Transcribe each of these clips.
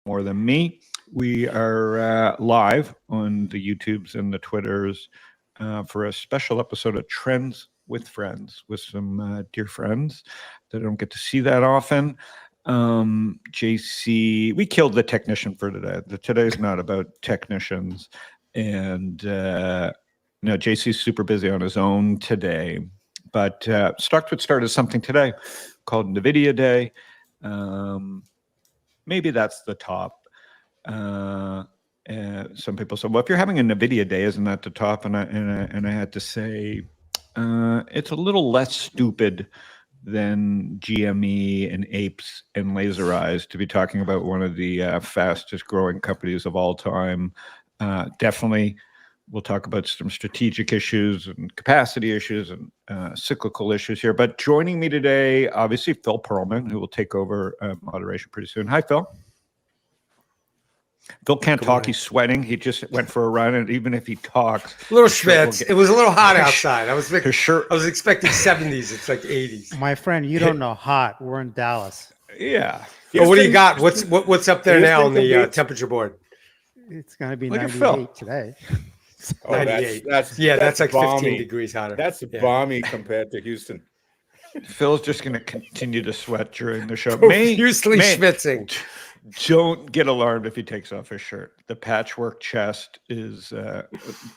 more than me. We are live on the YouTubes and the Twitters for a special episode of Trends with Friends with some dear friends that I don't get to see that often. JC, we killed the technician for today. Today's not about technicians. And no, JC's super busy on his own today. But Stockwood started something today called Nvidia Day. Maybe that's the top. Some people said, "Well, if you're having a Nvidia Day, isn't that the top?" And I had to say, it's a little less stupid than GME and Apes and Laser Eyes to be talking about one of the fastest growing companies of all time. Definitely. We'll talk about some strategic issues and capacity issues and cyclical issues here. But joining me today, obviously, Phil Pearlman, who will take over moderation pretty soon. Hi, Phil. Phil can't talk. He's sweating. He just went for a run, and even if he talks, a little schwitz. It was a little hot outside. I was expecting 70s. It's like 80s. My friend, you don't know hot. We're in Dallas. Yeah. Well, what do you got? What's up there now on the temperature board? It's going to be 98 today. Oh, 98. That's like balmy. 15 degrees hotter. That's balmy compared to Houston. Phil's just going to continue to sweat during the show. Profusely schwitzing. Don't get alarmed if he takes off his shirt. The patchwork chest is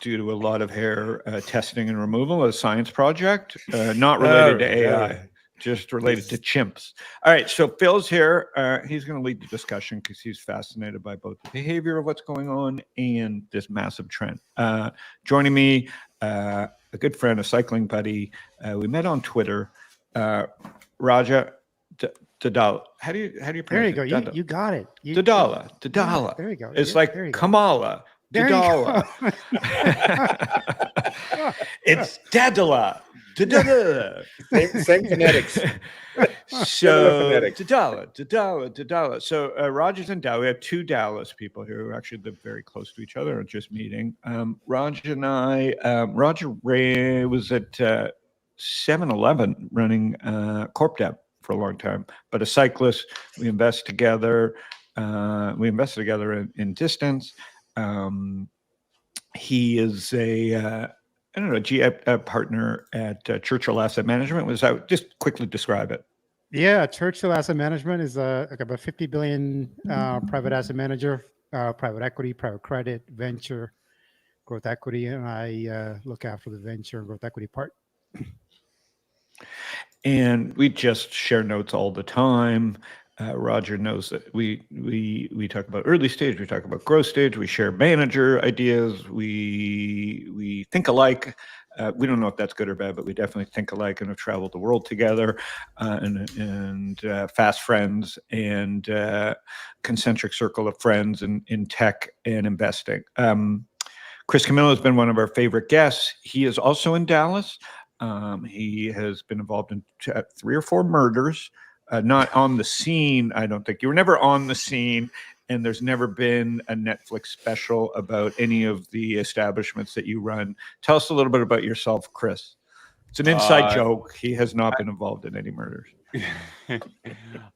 due to a lot of hair testing and removal, a science project, not related to AI, just related to chimps. All right, so Phil's here. He's going to lead the discussion because he's fascinated by both the behavior of what's going on and this massive trend. Joining me, a good friend, a cycling buddy. We met on Twitter. Raja Doddala. How do you pronounce it? There you go. You got it. Doddala. There you go. It's like Kamala. Doddala. It's Doddala. Same phonetics. So Doddala. So Raja's in Dallas. We have two Dallas people here who actually live very close to each other and just meeting. Raja and I, Raja Ray was at 7-Eleven running Corp Dev for a long time, but a cyclist. We invest together. We invested together in distance. He is a partner at Churchill Asset Management. Just quickly describe it? Yeah, Churchill Asset Management is like about $50 billion private asset manager, private equity, private credit, venture, growth equity, and I look after the venture and growth equity part. And we just share notes all the time. Roger knows that we talk about early stage, we talk about growth stage, we share manager ideas, we think alike. We don't know if that's good or bad, but we definitely think alike and have traveled the world together, and fast friends and concentric circle of friends in tech and investing. Chris Camillo has been one of our favorite guests. He is also in Dallas. He has been involved in 3 or 4 murders, not on the scene. I don't think you were never on the scene, and there's never been a Netflix special about any of the establishments that you run. Tell us a little bit about yourself, Chris. It's an inside joke. He has not been involved in any murders.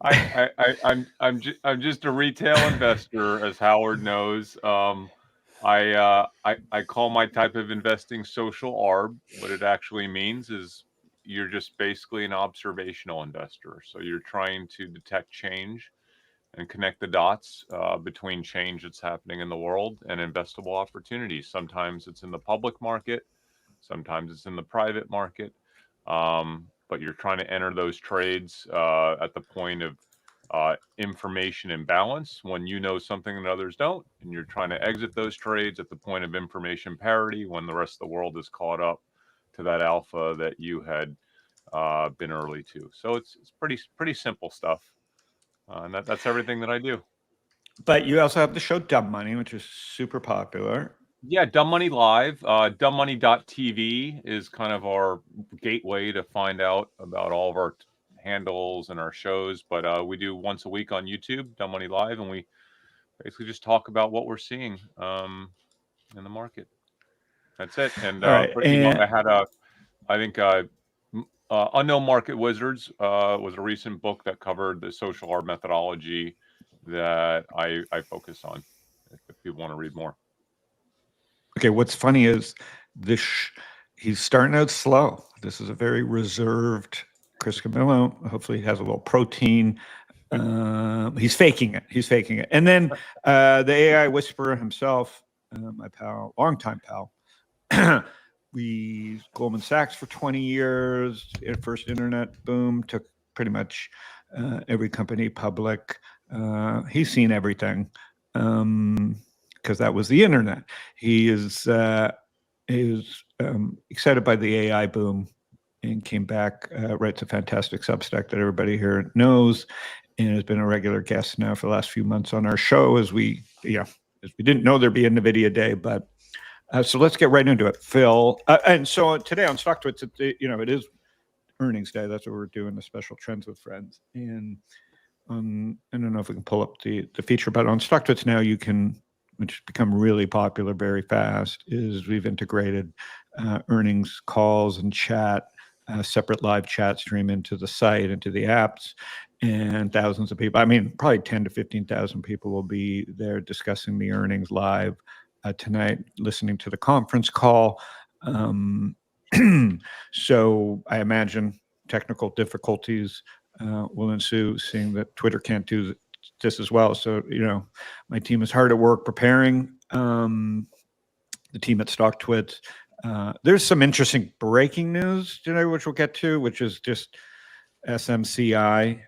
I'm just a retail investor, as Howard knows. I call my type of investing social arb. What it actually means is you're just basically an observational investor. So you're trying to detect change and connect the dots between change that's happening in the world and investable opportunities. Sometimes it's in the public market, sometimes it's in the private market, but you're trying to enter those trades at the point of information imbalance when you know something and others don't, and you're trying to exit those trades at the point of information parity when the rest of the world is caught up to that alpha that you had been early to. So it's pretty simple stuff, and that's everything that I do. But you also have the show Dumb Money, which is super popular. Yeah, Dumb Money Live. Dumbmoney.tv is kind of our gateway to find out about all of our handles and our shows, but we do once a week on YouTube, Dumb Money Live, and we basically just talk about what we're seeing in the market. That's it. And right. I had Unknown Market Wizards was a recent book that covered the social arb methodology that I focus on if people want to read more. Okay, what's funny is this. He's starting out slow. This is a very reserved Chris Camillo. Hopefully, he has a little protein. He's faking it. He's faking it. And then the AI whisperer himself, my pal, longtime pal. We Goldman Sachs for 20 years. First internet boom took pretty much every company public. He's seen everything because that was the internet. He is excited by the AI boom and came back, writes a fantastic Substack that everybody here knows, and has been a regular guest now for the last few months on our show as we didn't know there'd be a Nvidia day, but so let's get right into it, Phil. And so today on StockTwits, it is earnings day. That's what we're doing, the special Trends with Friends. And I don't know if we can pull up the feature, but on StockTwits now you can, which has become really popular very fast, is we've integrated earnings calls and chat, separate live chat stream into the site, into the apps, and thousands of people. I mean, probably 10 to 15,000 people will be there discussing the earnings live tonight, listening to the conference call. So I imagine technical difficulties will ensue, seeing that Twitter can't do this as well. So, my team is hard at work preparing. The team at StockTwits. There's some interesting breaking news today, which we'll get to, which is just SMCI,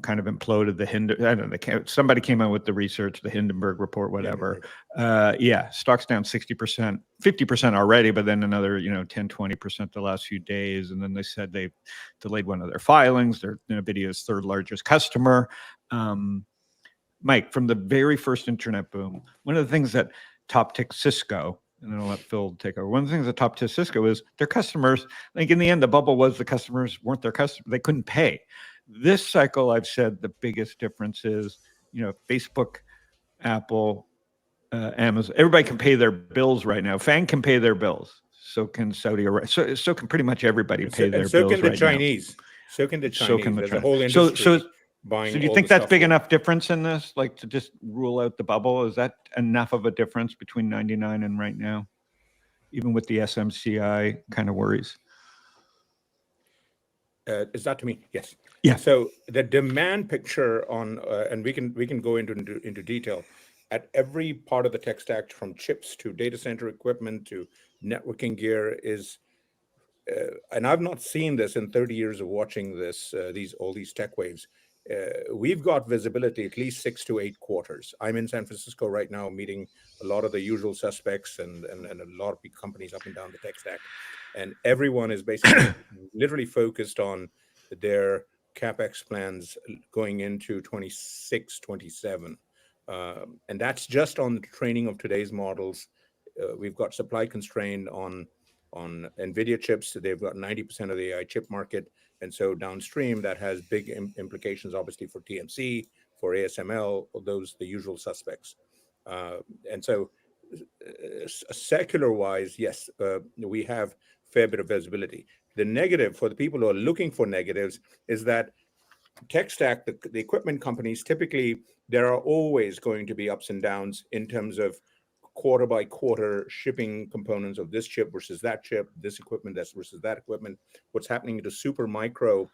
kind of imploded the I don't know, somebody came out with the research, the Hindenburg report, whatever. Stock's down 60%, 50% already, but then another, 10, 20% the last few days. And then they said they delayed one of their filings. They're Nvidia's third largest customer. Mike, from the very first internet boom, one of the things that top ticked Cisco, and then I'll let Phil take over. One of the things that top ticked Cisco is their customers, like in the end, the bubble was the customers weren't their customers. They couldn't pay. This cycle, I've said the biggest difference is, Facebook, Apple, Amazon, everybody can pay their bills right now. FANG can pay their bills. So can Saudi Arabia. So can pretty much everybody pay their bills right now. So can the Chinese. So can the Chinese. So can the There's Chinese. a whole industry buying. So do you think that's big enough difference in this, like to just rule out the bubble? Is that enough of a difference between 99 and right now, even with the SMCI kind of worries? Is that to me? Yes. Yeah. So the demand picture on, and we can go into detail at every part of the tech stack, from chips to data center equipment to networking gear, is, and I've not seen this in 30 years of watching this, all these tech waves. We've got visibility at least 6 to 8 quarters. I'm in San Francisco right now, meeting a lot of the usual suspects and a lot of big companies up and down the tech stack. And everyone is basically literally focused on their CapEx plans going into 26, 27. And that's just on the training of today's models. We've got supply constrained on Nvidia chips. They've got 90% of the AI chip market. And so downstream, that has big implications, obviously, for TMC, for ASML, the usual suspects. And so secular-wise, yes, we have fair bit of visibility. The negative for the people who are looking for negatives is that tech stack, the equipment companies, typically, there are always going to be ups and downs in terms of quarter by quarter shipping components of this chip versus that chip, this equipment versus that equipment. What's happening to super micro,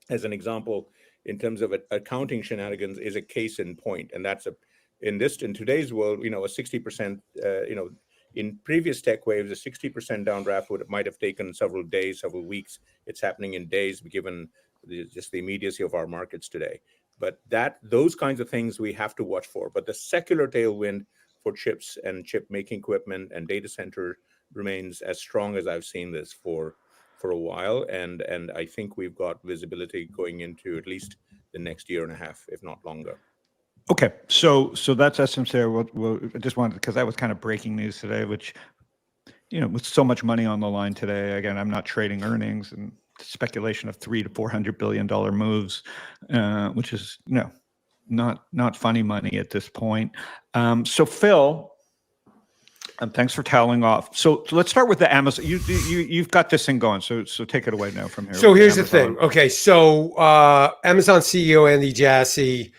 as an example, in terms of accounting shenanigans, is a case in point. And that's in today's world, a 60%, in previous tech waves, a 60% downdraft might have taken several days, several weeks. It's happening in days, given just the immediacy of our markets today. But those kinds of things we have to watch for. But the secular tailwind for chips and chip making equipment and data center remains as strong as I've seen this for a while. And I think we've got visibility going into at least the next year and a half, if not longer. Okay, so that's SMCI. I just wanted, because that was kind of breaking news today, which, with so much money on the line today, again, I'm not trading earnings and speculation of $300 to $400 billion moves, which is not funny money at this point. So Phil, Thanks for toweling off. So let's start with the Amazon. You've got this thing going. So take it away now from here. So with here's the Amazon. thing. Okay, so Amazon CEO Andy Jassy.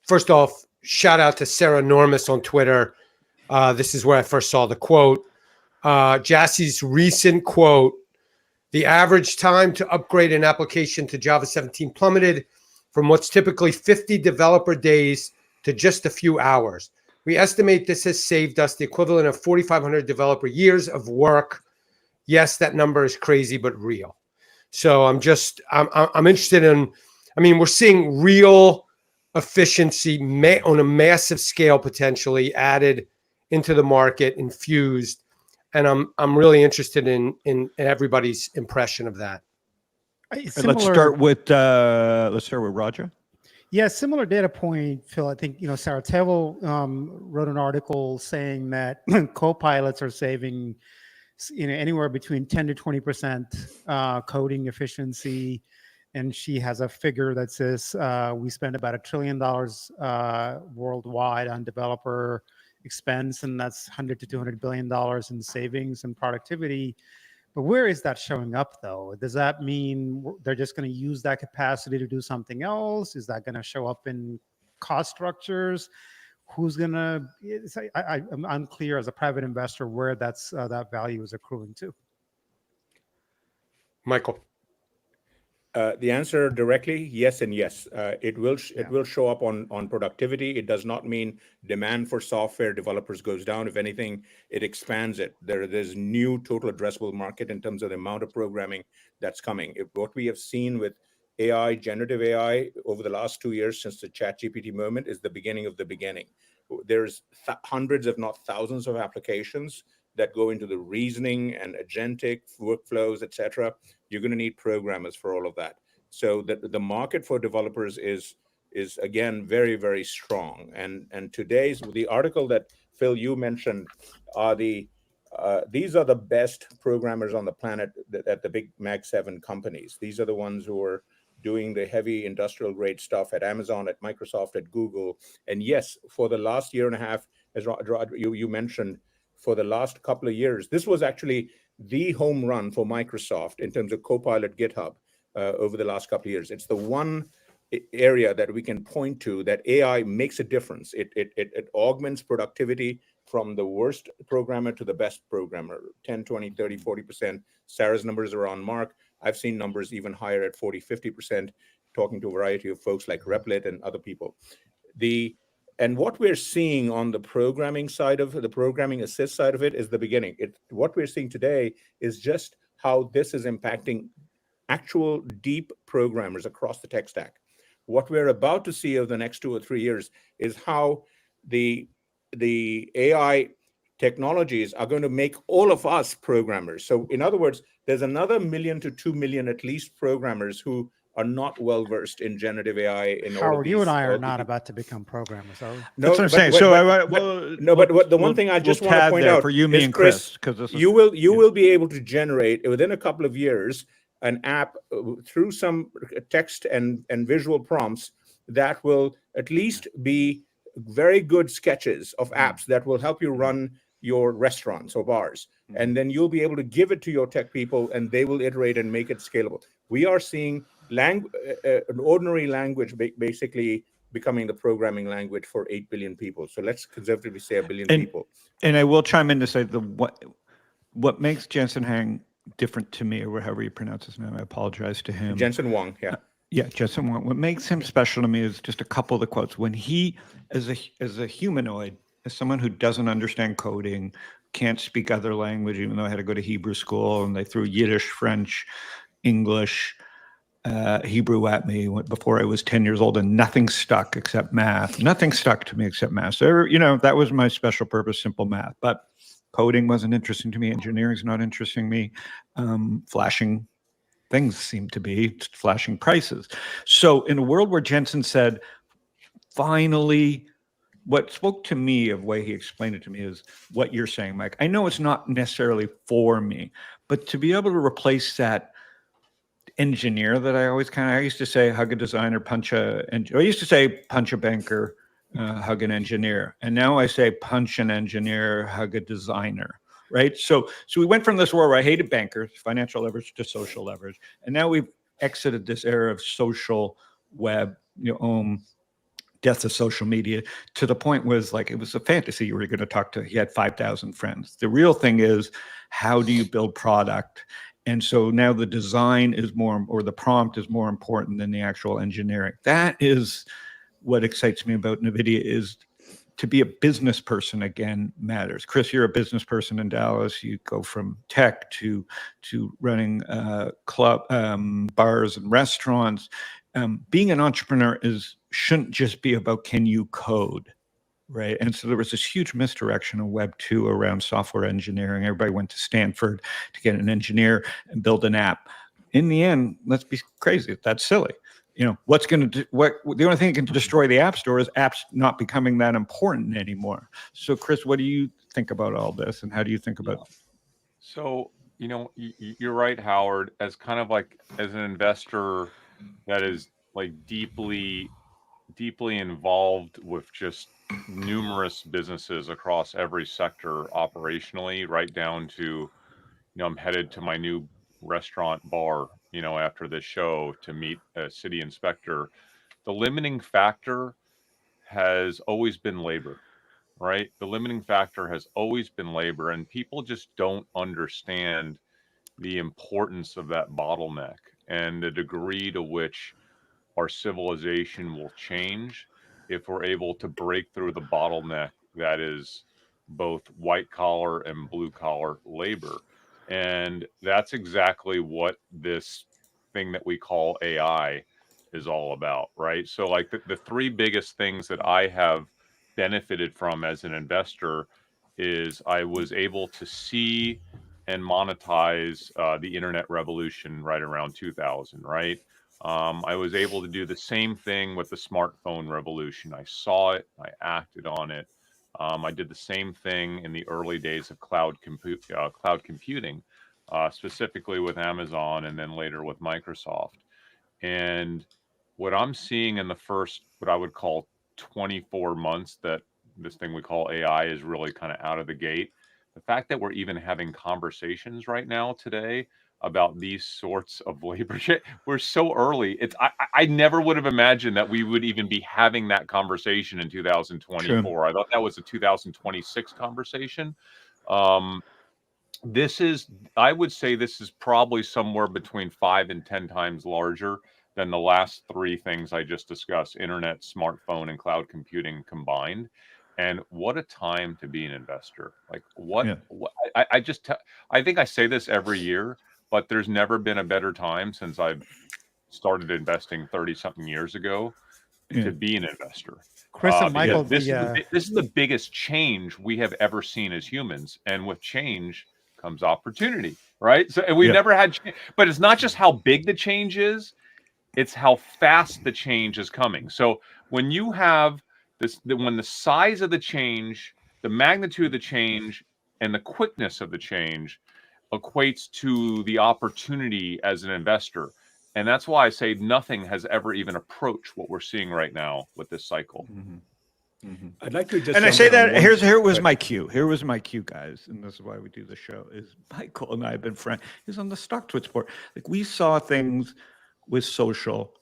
First off, shout out to Sarah Normus on Twitter. This is where I first saw the quote. Jassy's recent quote: "The average time to upgrade an application to Java 17 plummeted from what's typically 50 developer days to just a few hours. We estimate this has saved us the equivalent of 4,500 developer years of work." Yes, that number is crazy, but real. So I'm interested in, I mean, we're seeing real efficiency on a massive scale potentially added into the market, infused. And I'm really interested in everybody's impression of that. Let's start with Raja. Yeah, similar data point, Phil. I think Sarah Tevel wrote an article saying that co-pilots are saving anywhere between 10 to 20% coding efficiency, and she has a figure that says we spend about $1 trillion worldwide on developer expense, and that's $100 to $200 billion in savings and productivity. But where is that showing up, though? Does that mean they're just going to use that capacity to do something else? Is that going to show up in cost structures? Who's going to? I'm unclear as a private investor where that value is accruing to. Michael. The answer directly, yes and yes. It will show up on productivity. It does not mean demand for software developers goes down. If anything, it expands it. There's new total addressable market in terms of the amount of programming that's coming. What we have seen with AI, generative AI, over the last 2 years since the ChatGPT moment is the beginning of the beginning. There's hundreds, if not thousands, of applications that go into the reasoning and agentic workflows, etc. You're going to need programmers for all of that. So the market for developers is again very, very strong. And the article that Phil you mentioned are these are the best programmers on the planet at the big Mag 7 companies. These are the ones who are doing the heavy industrial grade stuff at Amazon, at Microsoft, at Google. And yes, for the last year and a half, as you mentioned, for the last couple of years, this was actually the home run for Microsoft in terms of Copilot GitHub over the last couple of years. It's the one area that we can point to that AI makes a difference. It augments productivity from the worst programmer to the best programmer, 10, 20, 30, 40%. Sarah's numbers are on mark. I've seen numbers even higher at 40, 50%, talking to a variety of folks like Replit and other people. And what we're seeing on the programming side of the programming assist side of it is the beginning. What we're seeing today is just how this is impacting actual deep programmers across the tech stack. What we're about to see over the next 2 or 3 years is how the AI technologies are going to make all of us programmers. So in other words, there's another 1 million to 2 million at least programmers who are not well versed in generative AI. Howard, you and I are not about to become programmers, are we? No, that's what I'm saying. But the one thing I just want to point out for you, me, and Chris, because you will be able to generate within a couple of years an app through some text and visual prompts that will at least be very good sketches of apps that will help you run your restaurants or bars. And then you'll be able to give it to your tech people and they will iterate and make it scalable. We are seeing an ordinary language basically becoming the programming language for 8 billion people. So let's conservatively say 1 billion people. And I will chime in to say what makes Jensen Huang different to me, or however you pronounce his name, I apologize to him. Jensen Huang, yeah. Yeah, Jensen Huang. What makes him special to me is just a couple of the quotes. When he, as a humanoid, as someone who doesn't understand coding, can't speak other language, even though I had to go to Hebrew school and they threw Yiddish, French, English, Hebrew at me before I was 10 years old, and nothing stuck except math. Nothing stuck to me except math. So, that was my special purpose, simple math. But coding wasn't interesting to me. Engineering's not interesting me. Flashing things seem to be flashing prices. So in a world where Jensen said, finally, what spoke to me of the way he explained it to me is what you're saying, Mike. I know it's not necessarily for me, but to be able to replace that engineer that I always I used to say, hug a designer, I used to say punch a banker, hug an engineer. And now I say punch an engineer, hug a designer. Right. So we went from this world where I hated bankers, financial leverage, to social leverage. And now we've exited this era of social web, death of social media, to the point where it was a fantasy. You were going to talk to, he had 5,000 friends. The real thing is, how do you build product? And so now the design is more, or the prompt is more important than the actual engineering. That is what excites me about Nvidia, is to be a business person again matters. Chris, you're a business person in Dallas. You go from tech to running club bars and restaurants. Being an entrepreneur shouldn't just be about, can you code, right? And so there was this huge misdirection of Web 2 around software engineering. Everybody went to Stanford to get an engineer and build an app. In the end, let's be crazy. That's silly. What's going to do, the only thing that can destroy the App Store is apps not becoming that important anymore. So, Chris, what do you think about all this, and how do you think about? So, you're right, Howard. As kind of as an investor that is deeply involved with just numerous businesses across every sector operationally, right down to, I'm headed to my new restaurant bar, after this show to meet a city inspector. The limiting factor has always been labor, right? The limiting factor has always been labor, and people just don't understand the importance of that bottleneck and the degree to which our civilization will change if we're able to break through the bottleneck that is both white collar and blue collar labor. And that's exactly what this thing that we call AI is all about, right? So the three biggest things that I have benefited from as an investor is I was able to see and monetize the internet revolution right around 2000, right? I was able to do the same thing with the smartphone revolution. I saw it, I acted on it. I did the same thing in the early days of cloud computing, specifically with Amazon and then later with Microsoft. And what I'm seeing in the first, what I would call 24 months that this thing we call AI is really kind of out of the gate, the fact that we're even having conversations right now today about these sorts of labor shit, we're so early. I never would have imagined that we would even be having that conversation in 2024. Sure. I thought that was a 2026 conversation. I would say this is probably somewhere between 5 and 10 times larger than the last three things I just discussed: internet, smartphone, and cloud computing combined. And what a time to be an investor. I think I say this every year, but there's never been a better time since I've started investing 30 something years ago to be an investor. Chris and Michael, this is the biggest change we have ever seen as humans. And with change comes opportunity, right? So, and we've never had, but it's not just how big the change is, it's how fast the change is coming. So when you have this, when the size of the change, the magnitude of the change, and the quickness of the change equates to the opportunity as an investor. And that's why I say nothing has ever even approached what we're seeing right now with this cycle. Mm-hmm. Mm-hmm. I'd like to just, and I say that here was my cue. Here was my cue, guys, and this is why we do the show. Is Michael and I have been friends. He's on the StockTwits board. We saw things with social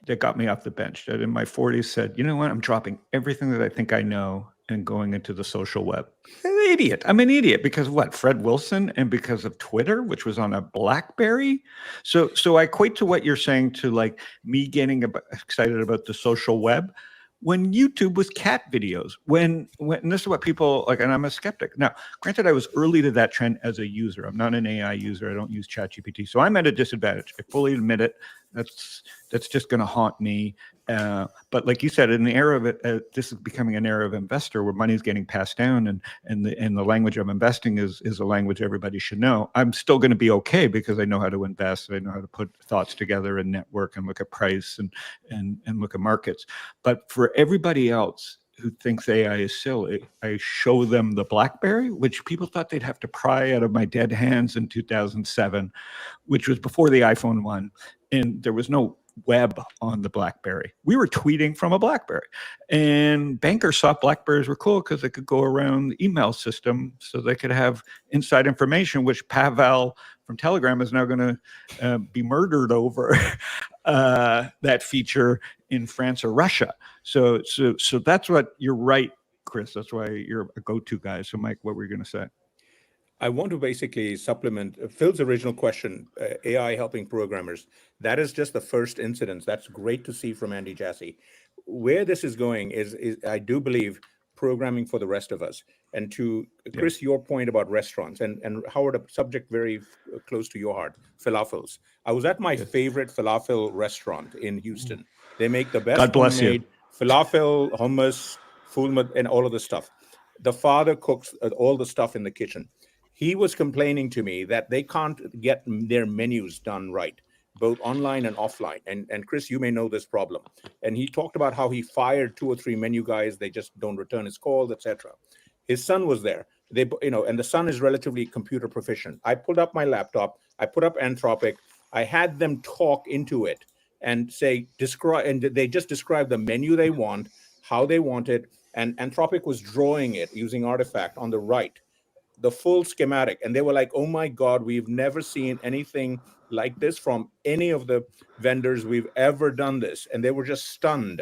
that got me off the bench. That in my 40s said, you know what? I'm dropping everything that I think I know and going into the social web. I'm an idiot because of what? Fred Wilson, and because of Twitter, which was on a BlackBerry. So I equate to what you're saying to me getting excited about the social web when YouTube was cat videos. When and this is what people and I'm a skeptic. Now, granted, I was early to that trend as a user. I'm not an AI user. I don't use ChatGPT. So I'm at a disadvantage. I fully admit it. That's just going to haunt me. But like you said, in the era of it, this is becoming an era of investor where money's getting passed down, and the language of investing is a language everybody should know. I'm still going to be okay because I know how to invest. I know how to put thoughts together and network and look at price and look at markets. But for everybody else who thinks AI is silly, I show them the BlackBerry, which people thought they'd have to pry out of my dead hands in 2007, which was before the iPhone 1. And there was no web on the BlackBerry. We were tweeting from a BlackBerry, and bankers thought BlackBerries were cool because they could go around the email system, so they could have inside information, which Pavel from Telegram is now going to be murdered over that feature in France or Russia. So that's what you're right, Chris. That's why you're a go-to guy. So, Mike, what were you going to say? I want to basically supplement Phil's original question, AI helping programmers. That is just the first incidence. That's great to see from Andy Jassy. Where this is going is I do believe, programming for the rest of us. And to Chris, your point about restaurants, and Howard, a subject very close to your heart, falafels. I was at my favorite falafel restaurant in Houston. They make the best God bless homemade falafel, hummus, fulmad, and all of the stuff. The father cooks all the stuff in the kitchen. He was complaining to me that they can't get their menus done right, both online and offline. And Chris, you may know this problem. And he talked about how he fired 2 or 3 menu guys. They just don't return his calls, etc. His son was there. And the son is relatively computer proficient. I pulled up my laptop. I put up Anthropic. I had them talk into it and describe, and they just describe the menu they want, how they want it. And Anthropic was drawing it using Artifact on the right, the full schematic. And they were like, oh my God, we've never seen anything like this from any of the vendors we've ever done this. And they were just stunned.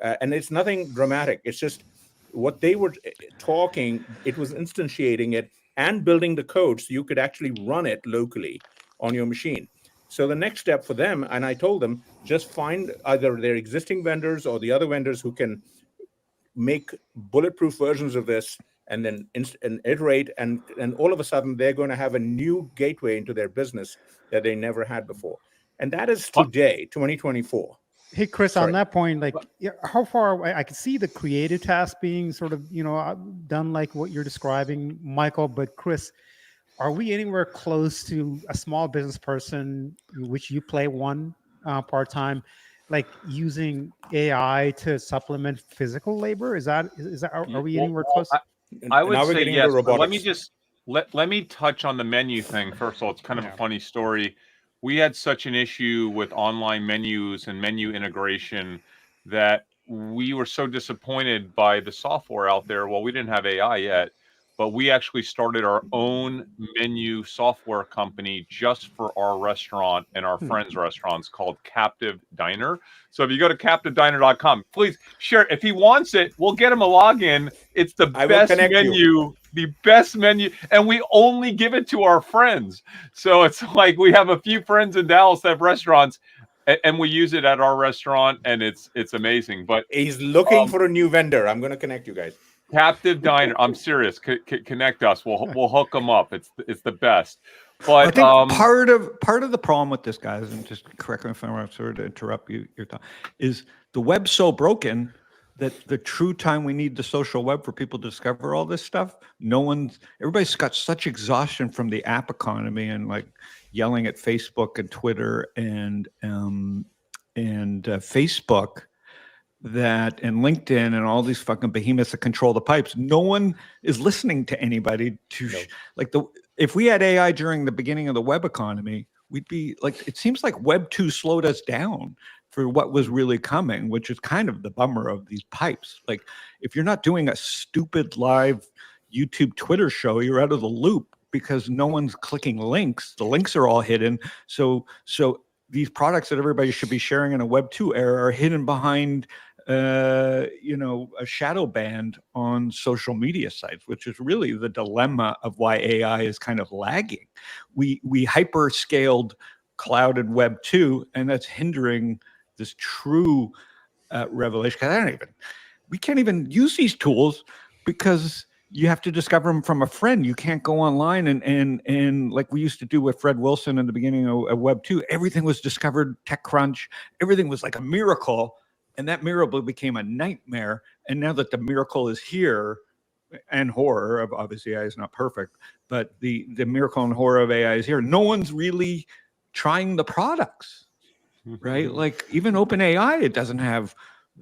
And it's nothing dramatic. It's just what they were talking, it was instantiating it and building the code so you could actually run it locally on your machine. So the next step for them, and I told them, just find either their existing vendors or the other vendors who can make bulletproof versions of this, and then iterate, and all of a sudden they're going to have a new gateway into their business that they never had before. And that is today, 2024. Hey, Chris, on that point, like, how far away? I can see the creative task being sort of, done like what you're describing, Michael. But Chris, are we anywhere close to a small business person, which you play one part-time, like using AI to supplement physical labor? Are we anywhere close? I would say yes. But let me touch on the menu thing first of all. It's kind of a funny story. We had such an issue with online menus and menu integration that we were so disappointed by the software out there. Well, we didn't have AI yet, but we actually started our own menu software company just for our restaurant and our friends' restaurants called Captive Diner. So if you go to captivediner.com, please share. If he wants it, we'll get him a login. It's the best menu. The best menu, and we only give it to our friends. So it's like we have a few friends in Dallas that have restaurants, and we use it at our restaurant, and it's amazing. But he's looking for a new vendor. I'm going to connect you guys. Captive Diner. I'm serious. Connect us. We'll hook them up. It's the best. But I think part of the problem with this, guys, and just correct me if I'm wrong, sorry to interrupt your thought, is the web's so broken that the true time we need the social web for people to discover all this stuff, everybody's got such exhaustion from the app economy and like yelling at Facebook and Twitter and Facebook and LinkedIn and all these fucking behemoths that control the pipes. No one is listening to anybody if we had AI during the beginning of the web economy, we'd be like, it seems like Web 2 slowed us down for what was really coming, which is kind of the bummer of these pipes. Like, if you're not doing a stupid live YouTube Twitter show, you're out of the loop because no one's clicking links. The links are all hidden. So these products that everybody should be sharing in a Web 2 era are hidden behind, a shadow band on social media sites, which is really the dilemma of why AI is kind of lagging. We hyper scaled cloud and Web 2, and that's hindering this true revelation. Because we can't even use these tools because you have to discover them from a friend. You can't go online and like we used to do with Fred Wilson in the beginning of Web 2, everything was discovered, TechCrunch, everything was like a miracle. And that miracle became a nightmare. And now that the miracle is here, and horror of obviously AI is not perfect, but the miracle and horror of AI is here. No one's really trying the products, right? Like even OpenAI, it doesn't have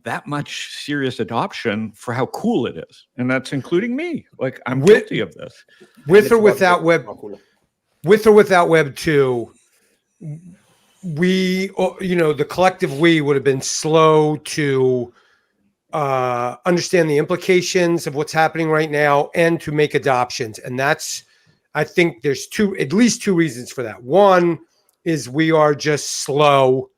that much serious adoption for how cool it is. And that's including me. Like I'm guilty of this. With or without Web 2, we, the collective we would have been slow to understand the implications of what's happening right now and to make adoptions. And I think there's at least two reasons for that. One is we are just slow.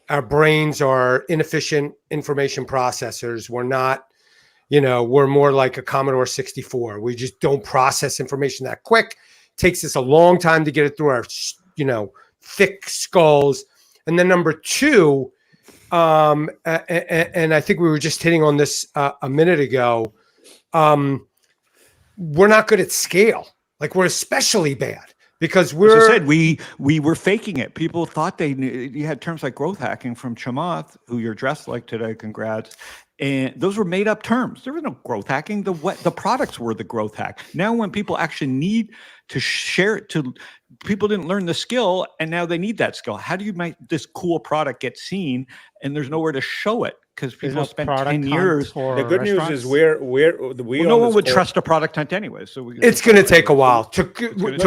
Our brains are inefficient information processors. We're not, we're more like a Commodore 64. We just don't process information that quick. It takes us a long time to get it through our, thick skulls. And then number two, and I think we were just hitting on this a minute ago, we're not good at scale. Like, we're especially bad because As I said, we were faking it. People thought they knew. You had terms like growth hacking from Chamath, who you're dressed like today. Congrats. And those were made up terms. There was no growth hacking. The products were the growth hack. Now, when people actually need to share it people didn't learn the skill, and now they need that skill. How do you make this cool product get seen, and there's nowhere to show it because people spent 10 years. The good news is no one would trust a product hunt anyway. So it's going to take a while to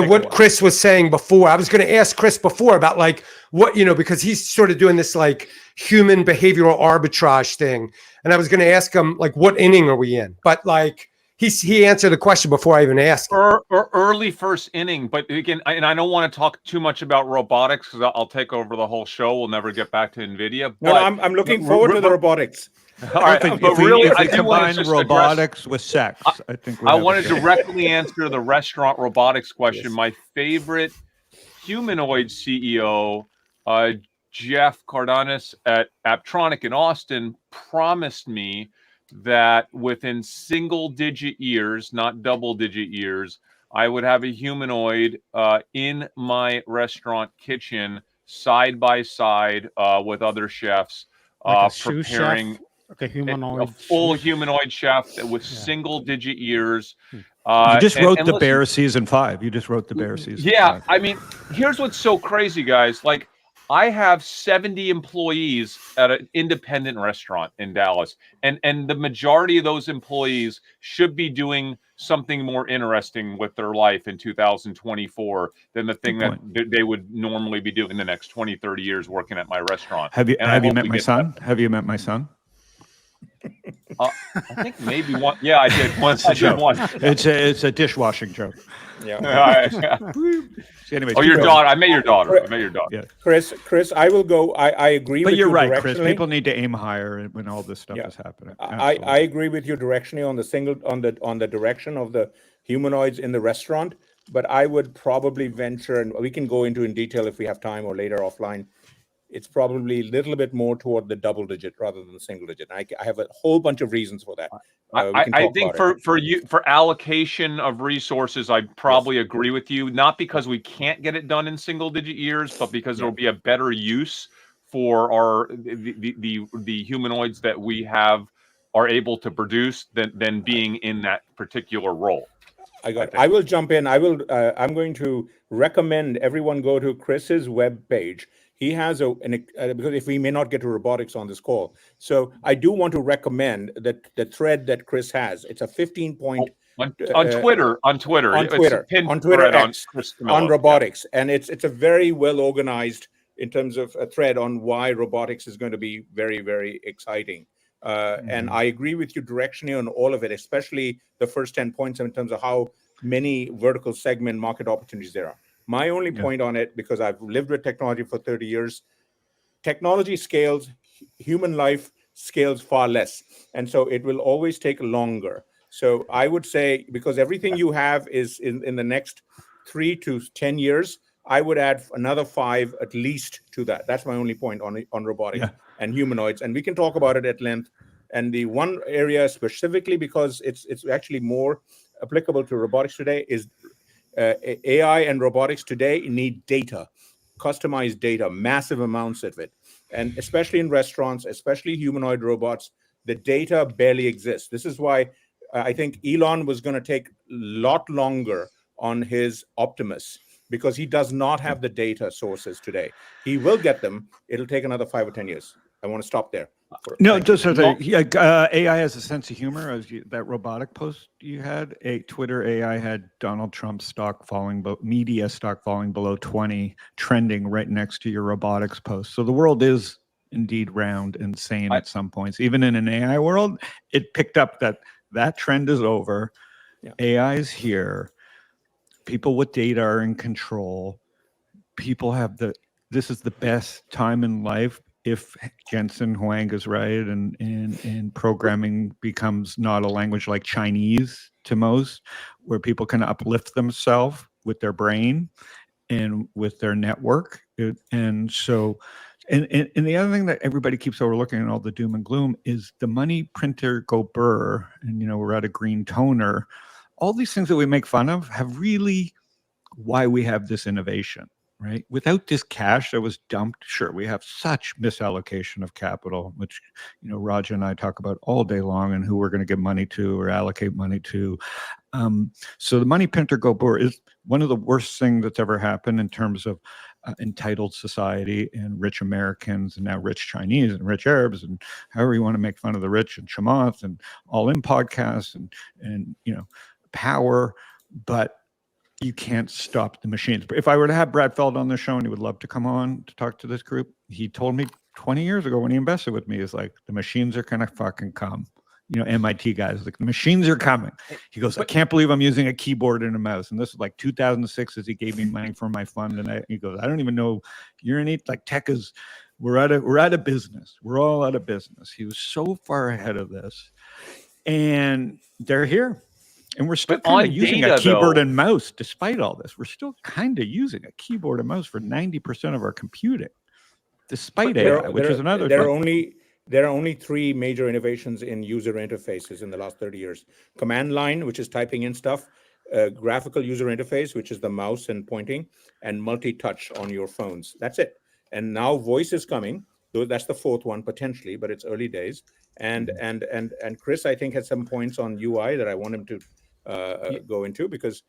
what Chris was saying before. I was going to ask Chris before about like what, because he's sort of doing this like human behavioral arbitrage thing. And I was going to ask him like, what inning are we in? But like, he answered the question before I even asked him. Or early first inning, but again, and I don't want to talk too much about robotics because I'll take over the whole show. We'll never get back to Nvidia. No, I'm looking forward to the robotics. All right, but really, I combine robotics with sex. I think I want to directly answer the restaurant robotics question. Yes. My favorite humanoid CEO, Jeff Cardenas at Aptronic in Austin, promised me that within single-digit years, not double-digit years, I would have a humanoid in my restaurant kitchen side by side with other chefs, like preparing chef? Like a humanoid, a full humanoid chef with single-digit years. You just wrote the Bear season 5. You just wrote the Bear season. Yeah, 5. I mean, here's what's so crazy, guys. Like, I have 70 employees at an independent restaurant in Dallas, and the majority of those employees should be doing something more interesting with their life in 2024 than the thing that they would normally be doing the next 20, 30 years working at my restaurant. Have you met my son? Have you met my son? I think maybe one. Yeah, I did once. I did one. It's a dishwashing joke. Yeah. Anyways, your daughter. I met your daughter. Yeah. Chris, I will go. I agree with you. But you're right, Chris. People need to aim higher when all this stuff is happening. I agree with you directionally on the direction of the humanoids in the restaurant. But I would probably venture, and we can go into in detail if we have time or later offline. It's probably a little bit more toward the double digit rather than the single digit. I have a whole bunch of reasons for that. I think for allocation of resources, I probably agree with you. Not because we can't get it done in single digit years, but because there will be a better use for the humanoids that we are able to produce than being in that particular role. I will jump in. I'm going to recommend everyone go to Chris's webpage. He has because if we may not get to robotics on this call, so I do want to recommend that the thread that Chris has. It's a 15-point on Twitter on robotics, and it's a very well organized in terms of a thread on why robotics is going to be very, very exciting. And I agree with you directionally on all of it, especially the first 10 points in terms of how many vertical segment market opportunities there are. My only point on it, because I've lived with technology for 30 years, technology scales, human life scales far less. And so it will always take longer. So I would say, because everything you have is in the next 3 to 10 years, I would add another 5 at least to that. That's my only point on robotics and humanoids. And we can talk about it at length. And the one area specifically, because it's actually more applicable to robotics today, is AI and robotics today need data, customized data, massive amounts of it. And especially in restaurants, especially humanoid robots, the data barely exists. This is why I think Elon was going to take a lot longer on his Optimus, because he does not have the data sources today. He will get them. It'll take another 5 or 10 years. I want to stop there. No, Thank just you. as AI has a sense of humor. As that robotic post you had, Twitter AI had Donald Trump's stock falling, media stock falling below 20, trending right next to your robotics post. So the world is indeed round and sane at some points. Even in an AI world, it picked up that trend is over. Yeah. AI is here. People with data are in control. People have this is the best time in life if Jensen Huang is right and programming becomes not a language like Chinese to most, where people can uplift themselves with their brain and with their network. And so, and the other thing that everybody keeps overlooking in all the doom and gloom is the money printer go burr, and we're at a green toner. All these things that we make fun of have really why we have this innovation, right? Without this cash that was dumped, sure, we have such misallocation of capital, which, Raja and I talk about all day long, and who we're going to give money to or allocate money to. So the money printer go burr is one of the worst things that's ever happened in terms of entitled society and rich Americans and now rich Chinese and rich Arabs and however you want to make fun of the rich and Chamath and all in podcasts and power, but you can't stop the machines. But if I were to have Brad Feld on the show, and he would love to come on to talk to this group, he told me 20 years ago when he invested with me, is like, the machines are going to fucking come. MIT guys, like, the machines are coming. He goes, I can't believe I'm using a keyboard and a mouse. And this is like 2006 as he gave me money for my fund. And he goes, I don't even know, you're in it. Like, tech is, we're out of business. We're all out of business. He was so far ahead of this. And they're here. And we're still kind of using a keyboard and mouse despite all this. We're still kind of using a keyboard and mouse for 90% of our computing, despite AI, which is another thing. There are only three major innovations in user interfaces in the last 30 years. Command line, which is typing in stuff, graphical user interface, which is the mouse and pointing, and multi-touch on your phones. That's it. And now voice is coming. That's the fourth one potentially, but it's early days. And Chris, I think, has some points on UI that I want him to go into, because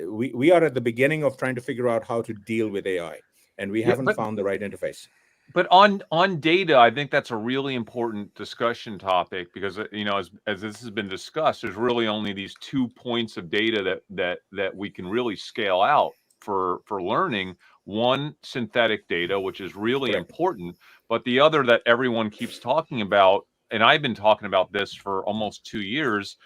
we are at the beginning of trying to figure out how to deal with AI, and we haven't found the right interface. But on data, I think that's a really important discussion topic, because as this has been discussed, there's really only these 2 points of data that we can really scale out for learning. One, synthetic data, which is really important, but the other that everyone keeps talking about, and I've been talking about this for almost 2 years,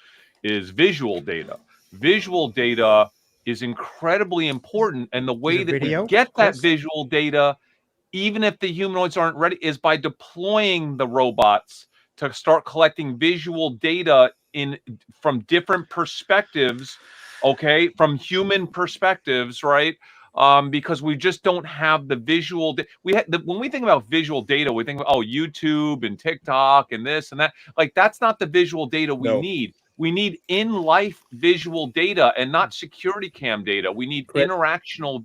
is visual data. Visual data is incredibly important, and the way that we get that visual data, even if the humanoids aren't ready, is by deploying the robots to start collecting visual data from different perspectives, from human perspectives, right? Because we just don't have the visual. When we think about visual data, we think about YouTube and TikTok and this and that. Like, that's not the visual data we need. We need in-life visual data and not security cam data. We need interactional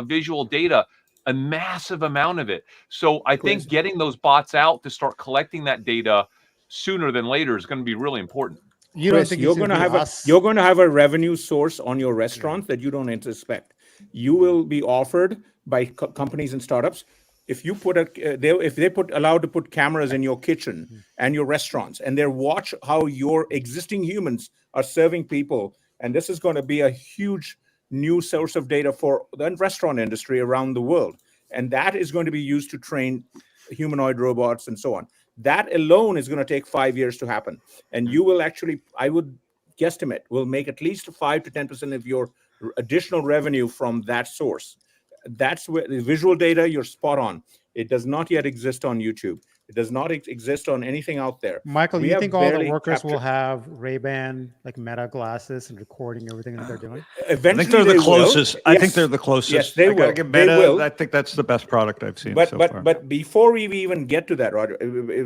visual data, a massive amount of it. So I think getting those bots out to start collecting that data sooner than later is going to be really important. You're going to have a revenue source on your restaurant that you don't expect. You will be offered by companies and startups. If you allowed to put cameras in your kitchen and your restaurants, and they watch how your existing humans are serving people, and this is going to be a huge new source of data for the restaurant industry around the world, and that is going to be used to train humanoid robots and so on. That alone is going to take 5 years to happen, and you will actually, I would guesstimate, will make at least 5 to 10% of your additional revenue from that source. That's where the visual data, you're spot on. It does not yet exist on YouTube. It does not exist on anything out there. Michael, you think all the workers will have Ray-Ban, like Meta glasses, and recording everything that they're doing? Eventually, I think they're the closest. I think they're the closest. Yes, they will. Meta, they will. I think that's the best product I've seen so far. But before we even get to that, Roger,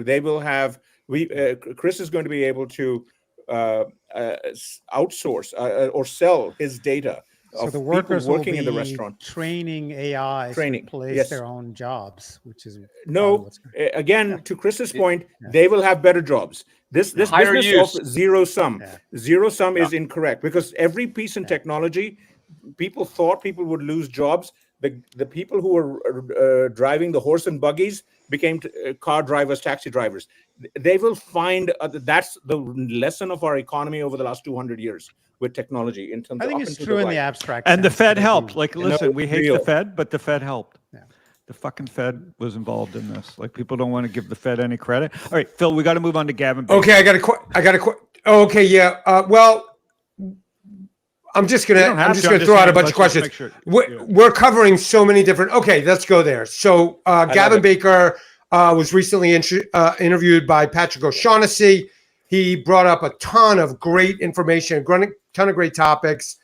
they will have. Chris is going to be able to outsource or sell his data. So the workers working in the restaurant, training AI to replace their own jobs, which is again, to Chris's point, they will have better jobs. This business of zero sum is incorrect, because every piece in technology, people thought people would lose jobs. The people who were driving the horse and buggies became car drivers, taxi drivers. They will find that's the lesson of our economy over the last 200 years with technology in terms I of think up it's and to true in right. the abstract. And the sense, Fed but I helped. do- Like, No, listen, we it's hate real. the Fed, but the Fed helped. Yeah. The fucking Fed was involved in this. Like, people don't want to give the Fed any credit. All right, Phil, we got to move on to Gavin Baker. Okay, I got a okay, yeah. Well, I'm just gonna throw out a bunch of questions. We're covering so many different. Okay, let's go there. So Gavin Baker was recently interviewed by Patrick O'Shaughnessy. He brought up a ton of great information, a ton of great topics.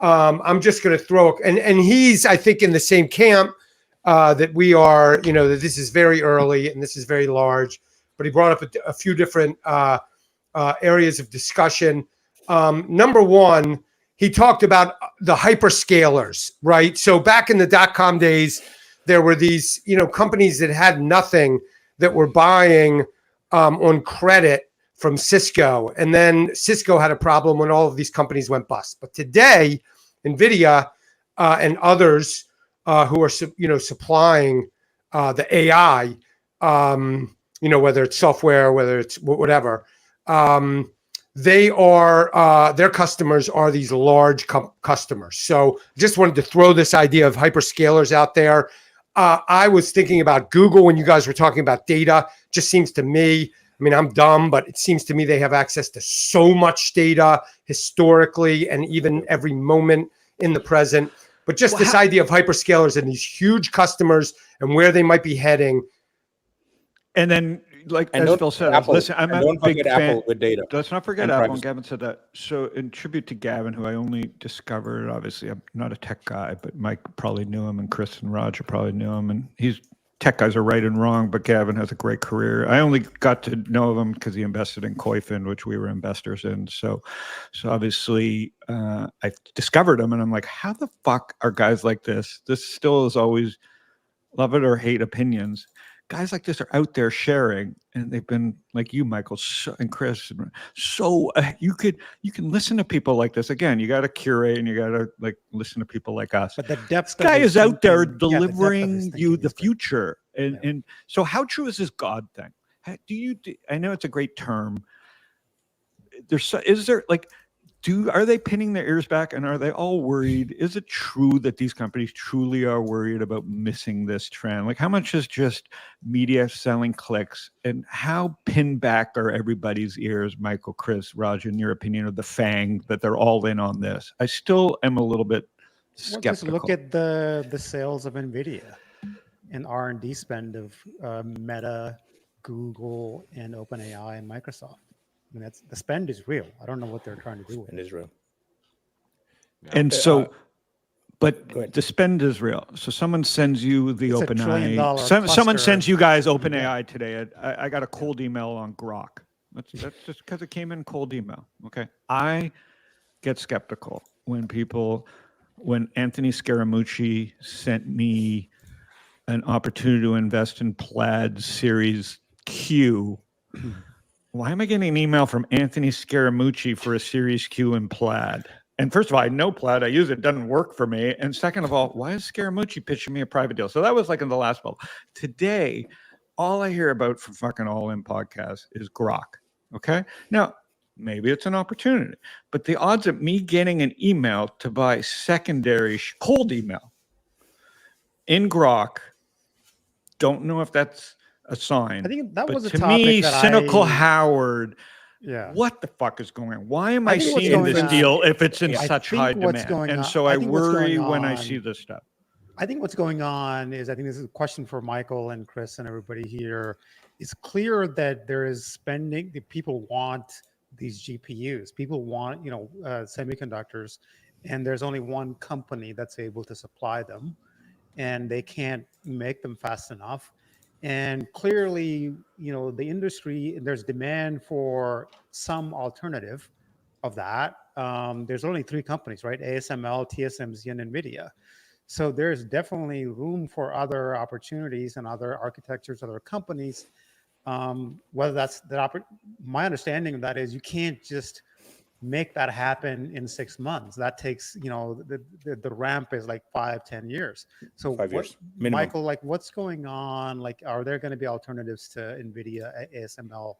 I'm just going to throw, and he's, I think, in the same camp that we are, you know, that this is very early and this is very large, but he brought up a few different areas of discussion. Number one, he talked about the hyperscalers, right? So back in the dot-com days, there were these, you know, companies that had nothing that were buying on credit from Cisco. And then Cisco had a problem when all of these companies went bust. But today, Nvidia and others who are, you know, supplying the AI, you know, whether it's software, whether it's whatever, they are their customers are these large customers. So just wanted to throw this idea of hyperscalers out there. I was thinking about Google when you guys were talking about data. Just seems to me, I mean, I'm dumb, but it seems to me they have access to so much data historically and even every moment in the present. But just this idea of hyperscalers and these huge customers and where they might be heading. And then, like as Phil said, Apple. listen, I'm a don't big forget fan. Apple with data. Let's not forget and Apple. privacy. And Gavin said that. So, in tribute to Gavin, who I only discovered, obviously, I'm not a tech guy, but Mike probably knew him, and Chris and Raja probably knew him. And tech guys are right and wrong, but Gavin has a great career. I only got to know him because he invested in Koifin, which we were investors in. So obviously, I discovered him, and I'm like, how the fuck are guys like this? This still is always love it or hate opinions. Guys like this are out there sharing, and they've been like you, Michael, and Chris. So you can listen to people like this. Again, you got to curate, and you got to like listen to people like us. But the depth. This guy is out there the delivering you the future, and so how true is this God thing? I know it's a great term. Is there like? Are they pinning their ears back, and are they all worried? Is it true that these companies truly are worried about missing this trend? Like, how much is just media selling clicks, and how pinned back are everybody's ears, Michael, Chris, Raj, in your opinion, of the FANG that they're all in on this? I still am a little bit skeptical. Well, just look at the sales of Nvidia and R&D spend of Meta, Google, and OpenAI and Microsoft. I mean, the spend is real. I don't know what they're trying to do with it. It is real. And so, but the spend is real. So someone sends you the OpenAI. Someone sends you guys OpenAI today. I got a cold email on Grok. That's just because it came in cold email. Okay. I get skeptical when Anthony Scaramucci sent me an opportunity to invest in Plaid Series Q. Why am I getting an email from Anthony Scaramucci for a Series Q in Plaid? And first of all, I know Plaid. I use it. It doesn't work for me. And second of all, why is Scaramucci pitching me a private deal? So that was like in the last bubble. Today, all I hear about from fucking All In podcast is Grok. Okay? Now, maybe it's an opportunity. But the odds of me getting an email to buy secondary cold email in Grok, don't know if that's a sign. I think that was a to topic me, that cynical Howard. Yeah. What the fuck is going on? Why am I seeing going this on- deal if it's in I such think high what's demand? going And on- so I I think what's worry going when I on- see this stuff. I think what's going on is, I think this is a question for Michael and Chris and everybody here. It's clear that there is spending. The people want these GPUs. People want, semiconductors, and there's only one company that's able to supply them, and they can't make them fast enough. And clearly, the industry, there's demand for some alternative of that. There's only three companies, right? ASML, TSMC, and Nvidia. So there's definitely room for other opportunities and other architectures, other companies. Whether that's my understanding of that is you can't just make that happen in 6 months. That takes, the ramp is like 5-10 years. So 5 years minimum. Michael, like what's going on? Like, are there going to be alternatives to Nvidia, ASML,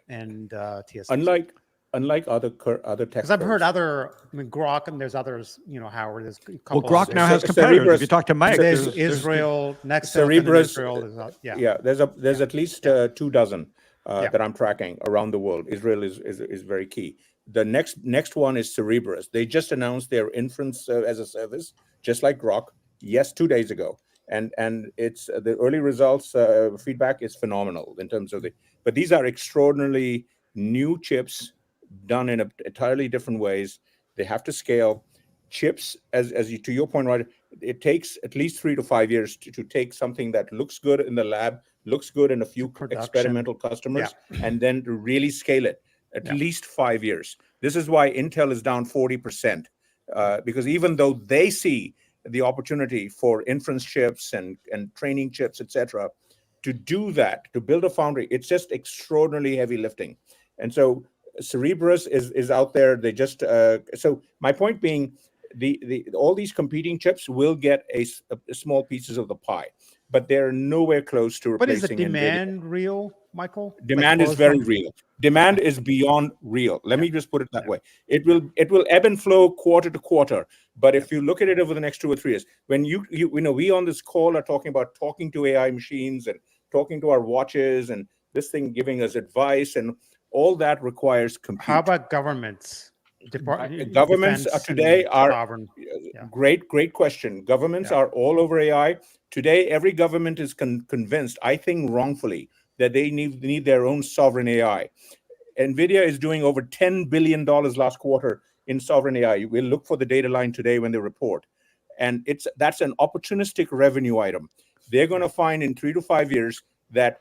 and TSMC? Unlike other tech. Because I've heard Grok, and there's others, Howard. There's a couple. Well, Grok others. now has competitors. If you talk to Mike, There's there's Israel, next Cerebrus. Israel is not, There's at least 2 dozen that I'm tracking around the world. Israel is very key. The next one is Cerebrus. They just announced their inference as a service, just like Grok, 2 days ago, and it's the early results feedback is phenomenal in terms of but these are extraordinarily new chips done in entirely different ways. They have to scale. Chips, as you, to your point, right, it takes at least 3 to 5 years to take something that looks good in the lab, looks good in a few experimental customers, and then to really scale it. At least 5 years. This is why Intel is down 40%, because even though they see the opportunity for inference chips and training chips, etc., to do that, to build a foundry, it's just extraordinarily heavy lifting. And so Cerebrus is out there. They just so my point being, all these competing chips will get a small pieces of the pie, but they're nowhere close to replacing. But is the demand real, Michael? Demand is very real. Demand is beyond real. Let me just put it that way. It will ebb and flow quarter to quarter. But if you look at it over the next 2 or 3 years, when we on this call are talking to AI machines and talking to our watches and this thing giving us advice, and all that requires compute. How about governments? Governments today are great question. Governments are all over AI today. Every government is convinced, I think wrongfully, that they need their own sovereign AI. Nvidia is doing over $10 billion last quarter in sovereign AI. We'll look for the data line today when they report, and that's an opportunistic revenue item. They're going to find in 3 to 5 years that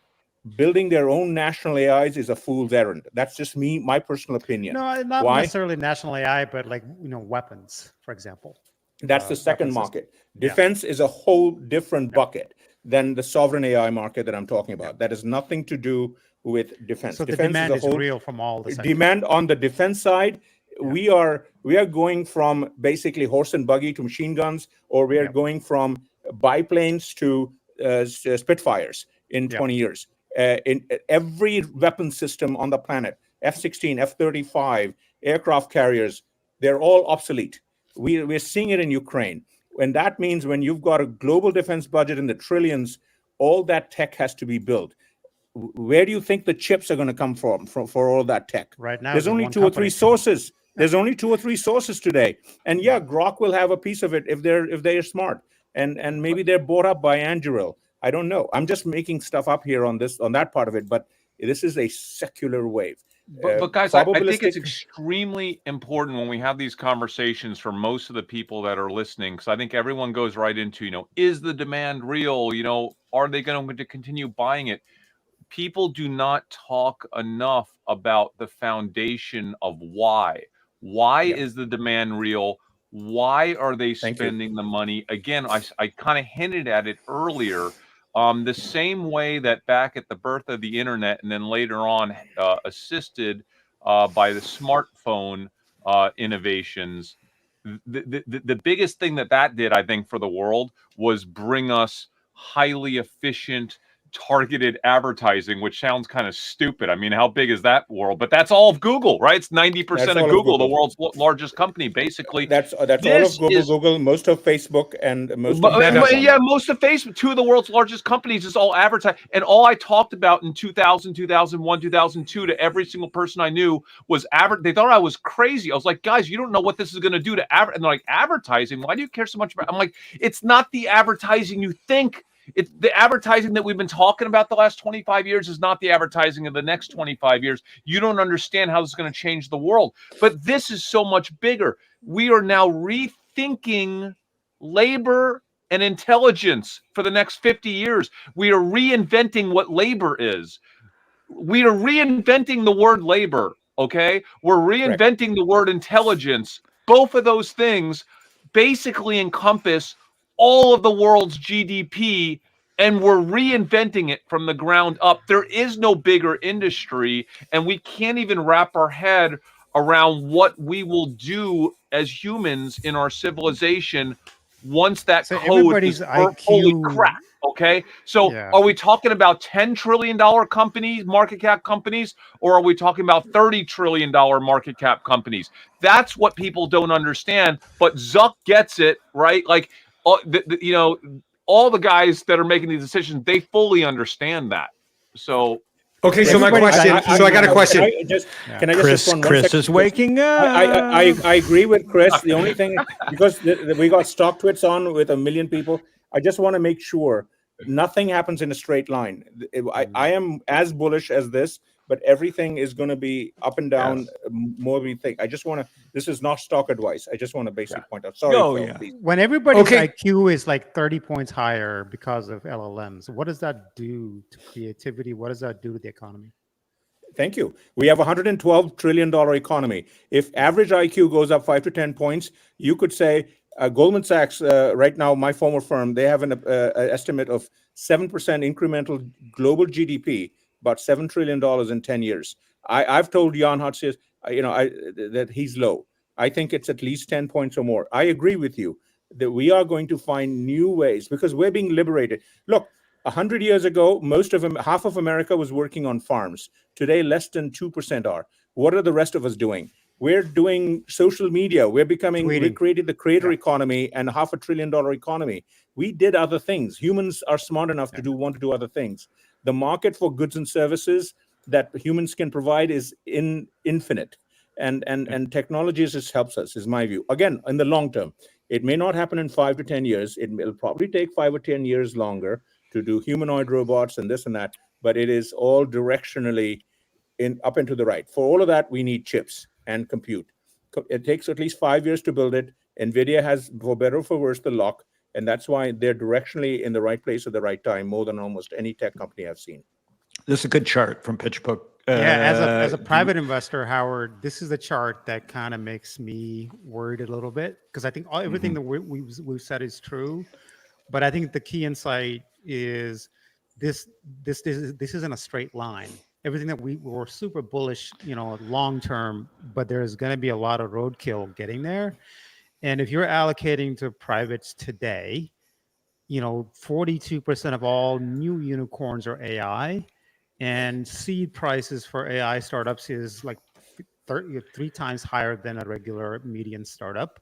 building their own national AIs is a fool's errand. That's just my personal opinion. No, not necessarily national AI, but like weapons, for example. That's the second market. Defense is a whole different bucket than the sovereign AI market that I'm talking about. That has nothing to do with defense. So defense the demand is real from all the sectors. Demand on the defense side. We are going from basically horse and buggy to machine guns, or we are going from biplanes to Spitfires in 20 years. In every weapon system on the planet, F-16, F-35, aircraft carriers, they're all obsolete. We're seeing it in Ukraine. And that means when you've got a global defense budget in the trillions, all that tech has to be built. Where do you think the chips are going to come from for all that tech? Right now, there's only 2 or 3 sources. There's only 2 or 3 sources today. And Grok will have a piece of it if they're smart. And maybe they're bought up by Anduril. I don't know. I'm just making stuff up here on that part of it, but this is a secular wave. But guys, I think it's extremely important when we have these conversations for most of the people that are listening, because I think everyone goes right into, is the demand real? Are they going to continue buying it? People do not talk enough about the foundation of why. Why is the demand real? Why are they spending the money? Again, I kind of hinted at it earlier. The same way that back at the birth of the internet and then later on assisted by the smartphone innovations, the biggest thing that did, I think, for the world was bring us highly efficient targeted advertising, which sounds kind of stupid. I mean, how big is that world? But that's all of Google, right? It's 90% of Google, the world's largest company, basically. That's all of Google, most of Facebook, and most of most of Facebook. 2 of the world's largest companies is all advertising. And all I talked about in 2000, 2001, 2002 to every single person I knew was they thought I was crazy. I was like, guys, you don't know what this is going to do to and they're like, advertising? Why do you care so much about? I'm like, it's not the advertising you think. It's the advertising that we've been talking about the last 25 years is not the advertising of the next 25 years. You don't understand how this is going to change the world. But this is so much bigger. We are now rethinking labor and intelligence for the next 50 years. We are reinventing what labor is. We are reinventing the word labor, okay? We're reinventing the word intelligence. Both of those things basically encompass all of the world's GDP, and we're reinventing it from the ground up. There is no bigger industry, and we can't even wrap our head around what we will do as humans in our civilization once that So code is everybody's fully IQ. cracked. Okay, so Yeah. are we talking about $10 trillion companies, market cap companies, or are we talking about $30 trillion market cap companies? That's what people don't understand. But Zuck gets it, right? Like, you know, all the guys that are making these decisions, they fully understand that. So, Okay, so my Everybody's question. IQ. So I got a question. Can I just respond 1 Chris second? is waking up. I agree with Chris. The only thing, because we got stock twits on with 1 million people, I just want to make sure nothing happens in a straight line. I am as bullish as this, but everything is going to be up and down more we think. I just want to, this is not stock advice. I just want to basically point out. Sorry, Oh, Phil, yeah. please. When everybody's Okay. IQ is like 30 points higher because of LLMs, what does that do to creativity? What does that do to the economy? Thank you. We have a $112 trillion economy. If average IQ goes up 5 to 10 points, you could say Goldman Sachs, right now, my former firm, they have an estimate of 7% incremental global GDP, about $7 trillion in 10 years. I've told Jan Hatzius, that he's low. I think it's at least 10 points or more. I agree with you that we are going to find new ways because we're being liberated. Look, 100 years ago, half of America was working on farms. Today, less than 2% are. What are the rest of us doing? We're doing social media. We created the creator economy and $500 billion economy. We did other things. Humans are smart enough to want to do other things. The market for goods and services that humans can provide is infinite. And technology just helps us, is my view. Again, in the long term, it may not happen in 5 to 10 years. It'll probably take 5 or 10 years longer to do humanoid robots and this and that, but it is all directionally up and to the right. For all of that, we need chips and compute. It takes at least 5 years to build it. Nvidia has, for better or for worse, the lock, and that's why they're directionally in the right place at the right time, more than almost any tech company I've seen. This is a good chart from PitchBook. As a private investor, Howard, this is the chart that kind of makes me worried a little bit because I think everything that we've said is true, but I think the key insight is this isn't a straight line. Everything that we were super bullish, long term, but there's going to be a lot of roadkill getting there. And if you're allocating to privates today, 42% of all new unicorns are AI. And seed prices for AI startups is like 3 times higher than a regular median startup.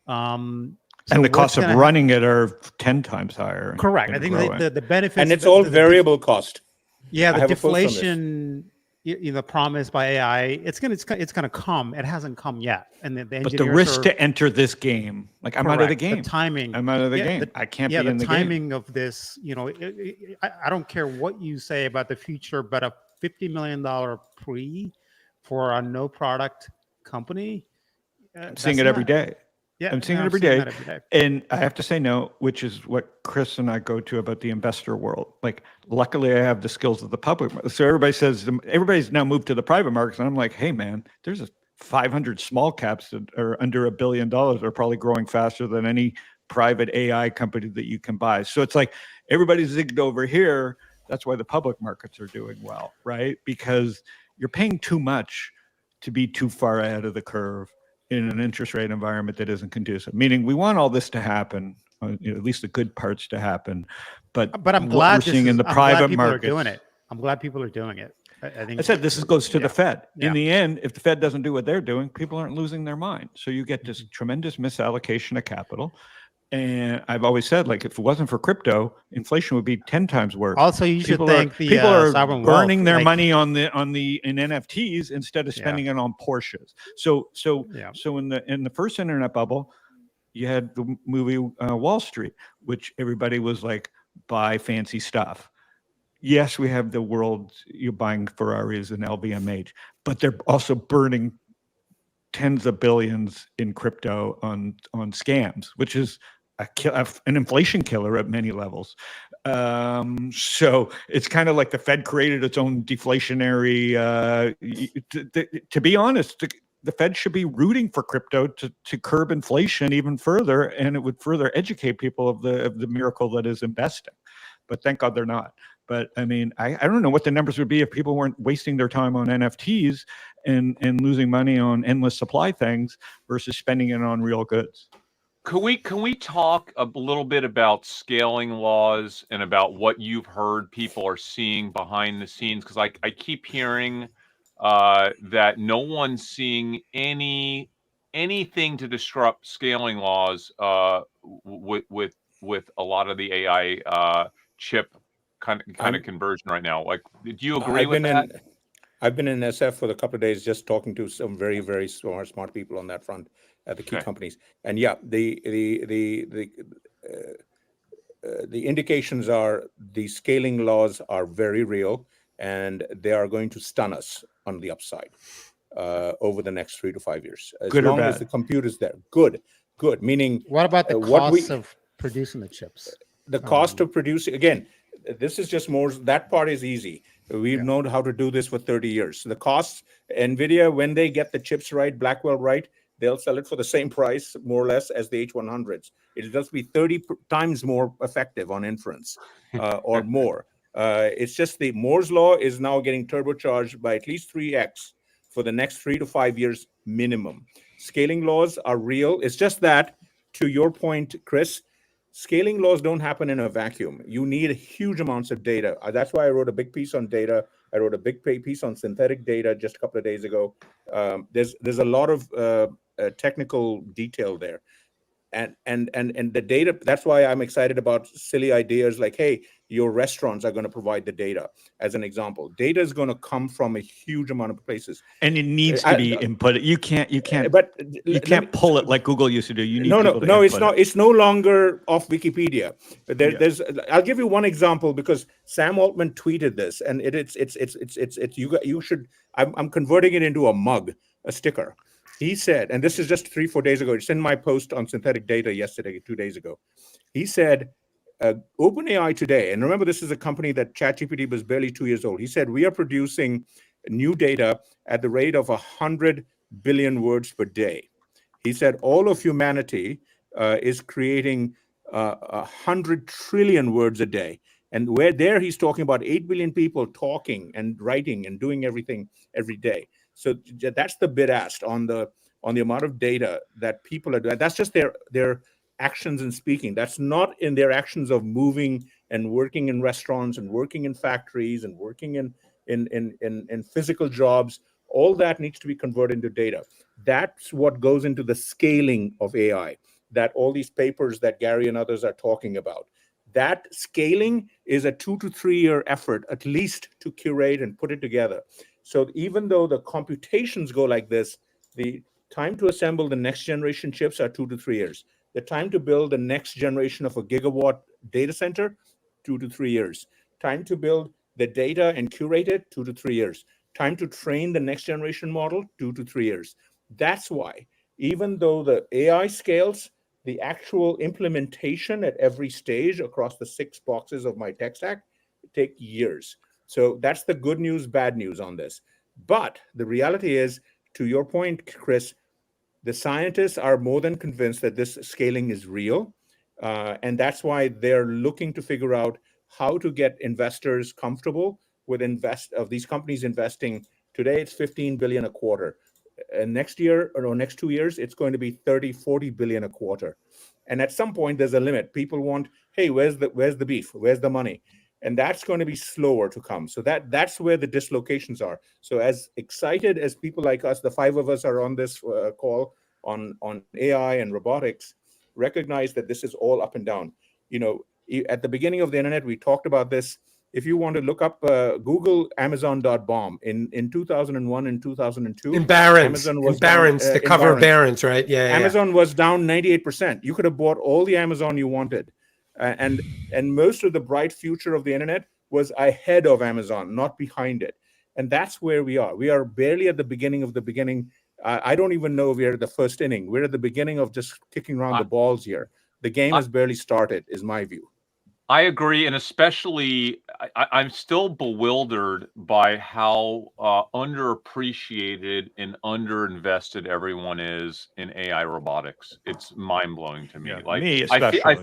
And the cost of running it are 10 times higher. Correct. I think the benefits. And it's all variable cost. Yeah, the deflation, promised by AI, it's gonna come. It hasn't come yet. And but the risk to enter this game, like I'm out of the game. The timing. I'm out of the game. I can't be in the game. The timing of this, I don't care what you say about the future, but a $50 million pre for a no product company. I'm seeing it every day. Yeah, I'm seeing it every day. And I have to say no, which is what Chris and I go to about the investor world. Like, luckily I have the skills of the public. So everybody's now moved to the private markets. And I'm like, hey man, there's 500 small caps that are under $1 billion are probably growing faster than any private AI company that you can buy. So it's like everybody's zigged over here. That's why the public markets are doing well, right? Because you're paying too much to be too far ahead of the curve in an interest rate environment that isn't conducive. Meaning we want all this to happen, at least the good parts to happen. But I'm glad we're seeing in the private markets, are doing it. I'm glad people are doing it. I think I said this goes to the Fed. In the end, if the Fed doesn't do what they're doing, people aren't losing their mind. So you get this tremendous misallocation of capital. And I've always said, like, if it wasn't for crypto, inflation would be 10 times worse. Also, you should thank the people are sovereign burning wealth, their like, money in NFTs instead of spending it on Porsches. So in the first internet bubble, you had the movie Wall Street, which everybody was like, buy fancy stuff. Yes, we have the world, you're buying Ferraris and LVMH, but they're also burning tens of billions in crypto on scams, which is an inflation killer at many levels. So it's kind of like the Fed created its own deflationary. To be honest, the Fed should be rooting for crypto to curb inflation even further, and it would further educate people of the miracle that is investing. But thank God they're not. But I mean, I don't know what the numbers would be if people weren't wasting their time on NFTs and losing money on endless supply things versus spending it on real goods. Can we talk a little bit about scaling laws and about what you've heard people are seeing behind the scenes? Because I keep hearing that no one's seeing anything to disrupt scaling laws with a lot of the AI chip kind of conversion right now. Like, do you agree with that? I've been in SF for a couple of days, just talking to some very, very smart people on that front at the key companies. And yeah, the indications are the scaling laws are very real, and they are going to stun us on the upside over the next 3 to 5 years. As Good or long as bad? the compute is there. Good. Meaning, What about the costs of producing the chips? the cost of producing, again, this is just more, that part is easy. We've known how to do this for 30 years. The costs, Nvidia, when they get the chips right, Blackwell right, they'll sell it for the same price, more or less, as the H100s. It'll just be 30 times more effective on inference or more. It's just the Moore's law is now getting turbocharged by at least 3x for the next 3 to 5 years minimum. Scaling laws are real. It's just that, to your point, Chris, scaling laws don't happen in a vacuum. You need huge amounts of data. That's why I wrote a big piece on data. I wrote a big piece on synthetic data just a couple of days ago. There's a lot of technical detail there. And the data, that's why I'm excited about silly ideas like, hey, your restaurants are going to provide the data, as an example. Data is going to come from a huge amount of places, and it needs to be input. You can't pull it like Google used to do. You need no, it's not. It's no longer off Wikipedia. There's. I'll give you one example, because Sam Altman tweeted this, and it's you should. I'm converting it into a mug, a sticker. He said, and this is just 3-4 days ago. It's in my post on synthetic data yesterday, 2 days ago. He said, OpenAI today, and remember, this is a company that ChatGPT was barely 2 years old. He said, we are producing new data at the rate of 100 billion words per day. He said, all of humanity is creating 100 trillion words a day. And where there he's talking about 8 billion people talking and writing and doing everything every day. So that's the bid asked on the amount of data that people are doing. That's just their actions and speaking. That's not in their actions of moving and working in restaurants and working in factories and working in physical jobs. All that needs to be converted into data. That's what goes into the scaling of AI, that all these papers that Gary and others are talking about. That scaling is a 2 to 3 year effort, at least, to curate and put it together. So even though the computations go like this, the time to assemble the next generation chips are 2 to 3 years. The time to build the next generation of a gigawatt data center, 2 to 3 years. Time to build the data and curate it, 2 to 3 years. Time to train the next generation model, 2 to 3 years. That's why, even though the AI scales, the actual implementation at every stage across the 6 boxes of my tech stack take years. So that's the good news, bad news on this. But the reality is, to your point, Chris, the scientists are more than convinced that this scaling is real. And that's why they're looking to figure out how to get investors comfortable with these companies investing. Today, it's 15 billion a quarter. And next year, or next 2 years, it's going to be 30, 40 billion a quarter. And at some point, there's a limit. People want, hey, where's the beef? Where's the money? And that's going to be slower to come. So that's where the dislocations are. So as excited as people like us, the 5 of us are on this call on AI and robotics, recognize that this is all up and down. At the beginning of the internet, we talked about this. If you want to look up, Google Amazon.bomb in 2001 and 2002. In Barron's, Amazon was the cover of Barron's, right? Yeah. Amazon was down 98%. You could have bought all the Amazon you wanted. And most of the bright future of the internet was ahead of Amazon, not behind it. And that's where we are. We are barely at the beginning of the beginning. I don't even know if we're at the first inning. We're at the beginning of just kicking around the balls here. The game has barely started, is my view. I agree, and especially I'm still bewildered by how underappreciated and underinvested everyone is in AI robotics. It's mind-blowing to me. Yeah, like me I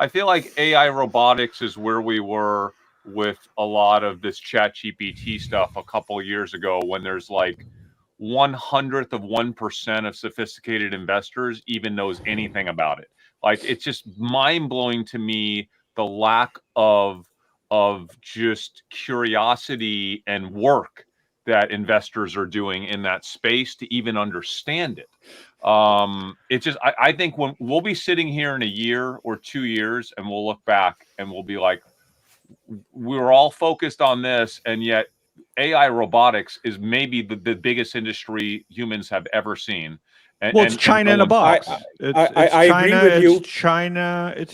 feel like AI robotics is where we were with a lot of this ChatGPT stuff a couple of years ago, when there's like 0.01% of sophisticated investors even knows anything about it. Like, it's just mind blowing to me, the lack of just curiosity and work that investors are doing in that space to even understand it. It's just, I think when we'll be sitting here in a year or 2 years and we'll look back and we'll be like, we were all focused on this, and yet AI robotics is maybe the biggest industry humans have ever seen. And, Well, it's China in a box. I agree with you. It's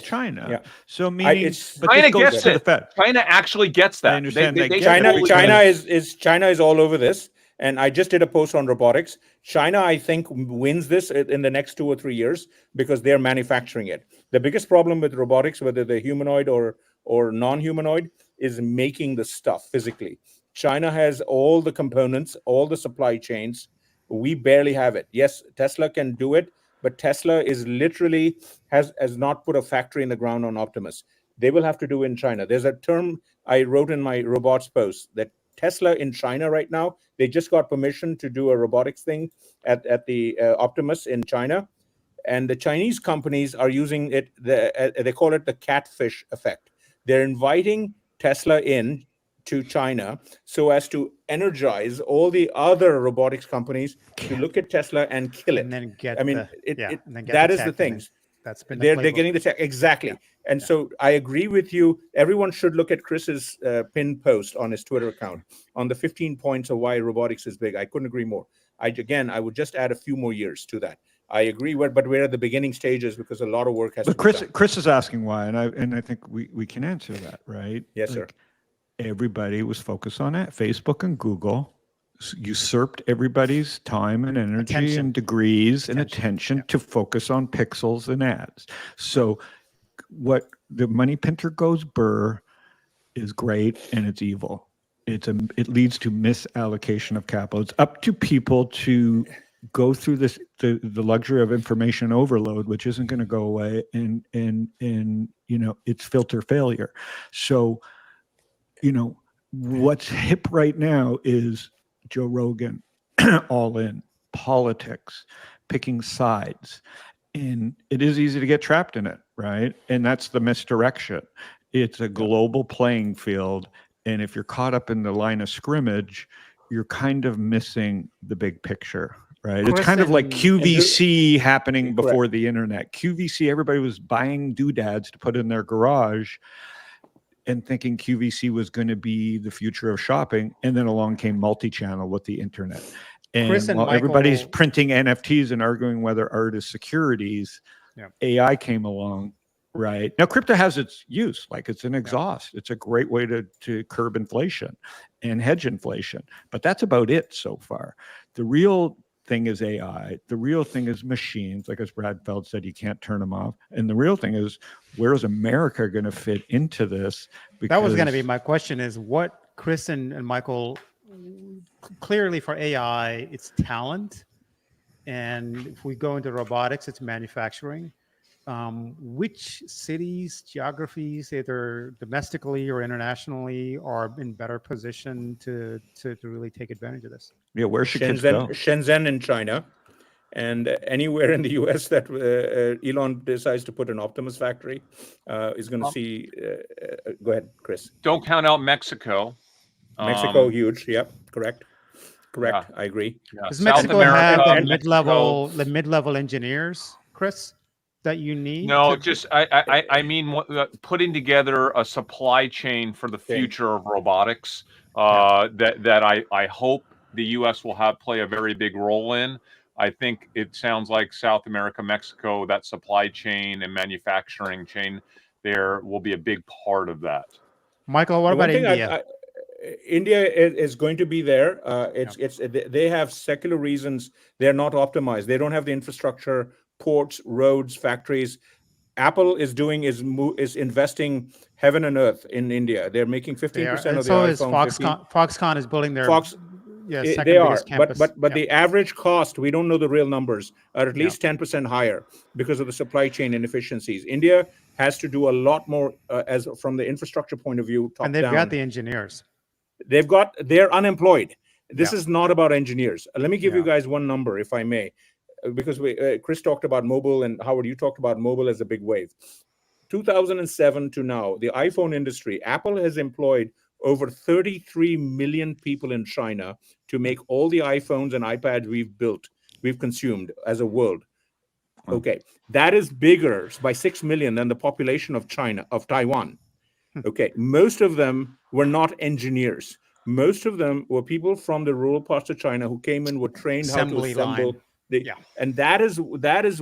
China. Yeah. So meaning, it's- but China this goes gets to it. the Fed. China actually gets that. I understand they get it China because- China is all over this, and I just did a post on robotics. China, I think, wins this in the next 2 or 3 years because they're manufacturing it. The biggest problem with robotics, whether they're humanoid or non-humanoid, is making the stuff physically. China has all the components, all the supply chains. We barely have it. Yes, Tesla can do it, but Tesla is literally has not put a factory in the ground on Optimus. They will have to do it in China. There's a term I wrote in my robots post that Tesla in China right now, they just got permission to do a robotics thing at the Optimus in China. And the Chinese companies are using it, they call it the catfish effect. They're inviting Tesla in to China so as to energize all the other robotics companies to look at Tesla and kill it. And then get I mean, that is the thing. That's been They're getting the tech, exactly. Yeah. And so I agree with you. Everyone should look at Chris's pinned post on his Twitter account on the 15 points of why robotics is big. I couldn't agree more. I would just add a few more years to that. I agree, but we're at the beginning stages because a lot of work has to be done. Chris is asking why, and I think we can answer that, right? Yes, sir. Everybody was focused on it. Facebook and Google usurped everybody's time and energy Attention. and degrees and attention to focus on pixels and ads. So what the money printer goes burr is great, and it's evil. It leads to misallocation of capital. It's up to people to go through the luxury of information overload, which isn't going to go away, and it's filter failure. So what's hip right now is Joe Rogan, all in, politics, picking sides. And it is easy to get trapped in it, right? And that's the misdirection. It's a global playing field. And if you're caught up in the line of scrimmage, you're kind of missing the big picture, right? It's kind of like QVC happening before the internet. QVC, everybody was buying doodads to put in their garage and thinking QVC was going to be the future of shopping. And then along came multi-channel with the internet. And while everybody's printing NFTs and arguing whether art is securities, AI came along, right? Now, crypto has its use, like it's an exhaust. It's a great way to curb inflation and hedge inflation. But that's about it so far. The real thing is AI. The real thing is machines. Like as Brad Feld said, you can't turn them off. And the real thing is, where is America going to fit into this? That was going to be my question, is what Chris and Michael, clearly for AI, it's talent. And if we go into robotics, it's manufacturing. Which cities, geographies, either domestically or internationally, are in better position to really take advantage of this? Yeah, where should kids go? Shenzhen in China, and anywhere in the U.S. that Elon decides to put an Optimus factory is going to see. Go ahead, Chris. Don't count out Mexico. Mexico, huge. Yep, correct. Yeah. I agree. Does Mexico have the mid-level engineers, Chris, that you need? No, I mean putting together a supply chain for the future of robotics that I hope the U.S. will play a very big role in. I think it sounds like South America, Mexico, that supply chain and manufacturing chain there will be a big part of that. Michael, what about India? India is going to be there. They have secular reasons. They're not optimized. They don't have the infrastructure, ports, roads, factories. Apple is investing heaven and earth in India. They're making 15% of the iPhone. So is Foxconn is building their they are, but the average cost, we don't know the real numbers, are at least 10% higher because of the supply chain inefficiencies. India has to do a lot more from the infrastructure point of view. And they've got the engineers. They're unemployed. This Yeah. is not about engineers. Let me give you Yeah. guys one number, if I may, because Chris talked about mobile, and Howard, you talked about mobile as a big wave. 2007 to now, the iPhone industry, Apple has employed over 33 million people in China to make all the iPhones and iPads we've consumed as a world. Okay, that is bigger by 6 million than the population of Taiwan. Okay, most of them were not engineers. Most of them were people from the rural parts of China who came in, were trained how to Assembly assemble. line. The, Yeah. And that is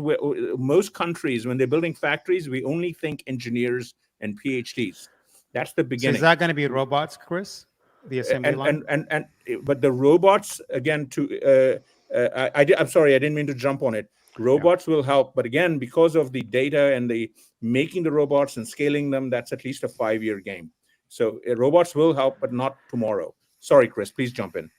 where most countries, when they're building factories, we only think engineers and PhDs. That's the So beginning. is that going to be robots, Chris? The assembly line? But the robots, again, I'm sorry, I didn't mean to jump on it. Robots will help, but again, because of the data and the making the robots and scaling them, that's at least a 5-year game. So robots will help, but not tomorrow. Sorry, Chris, please jump in.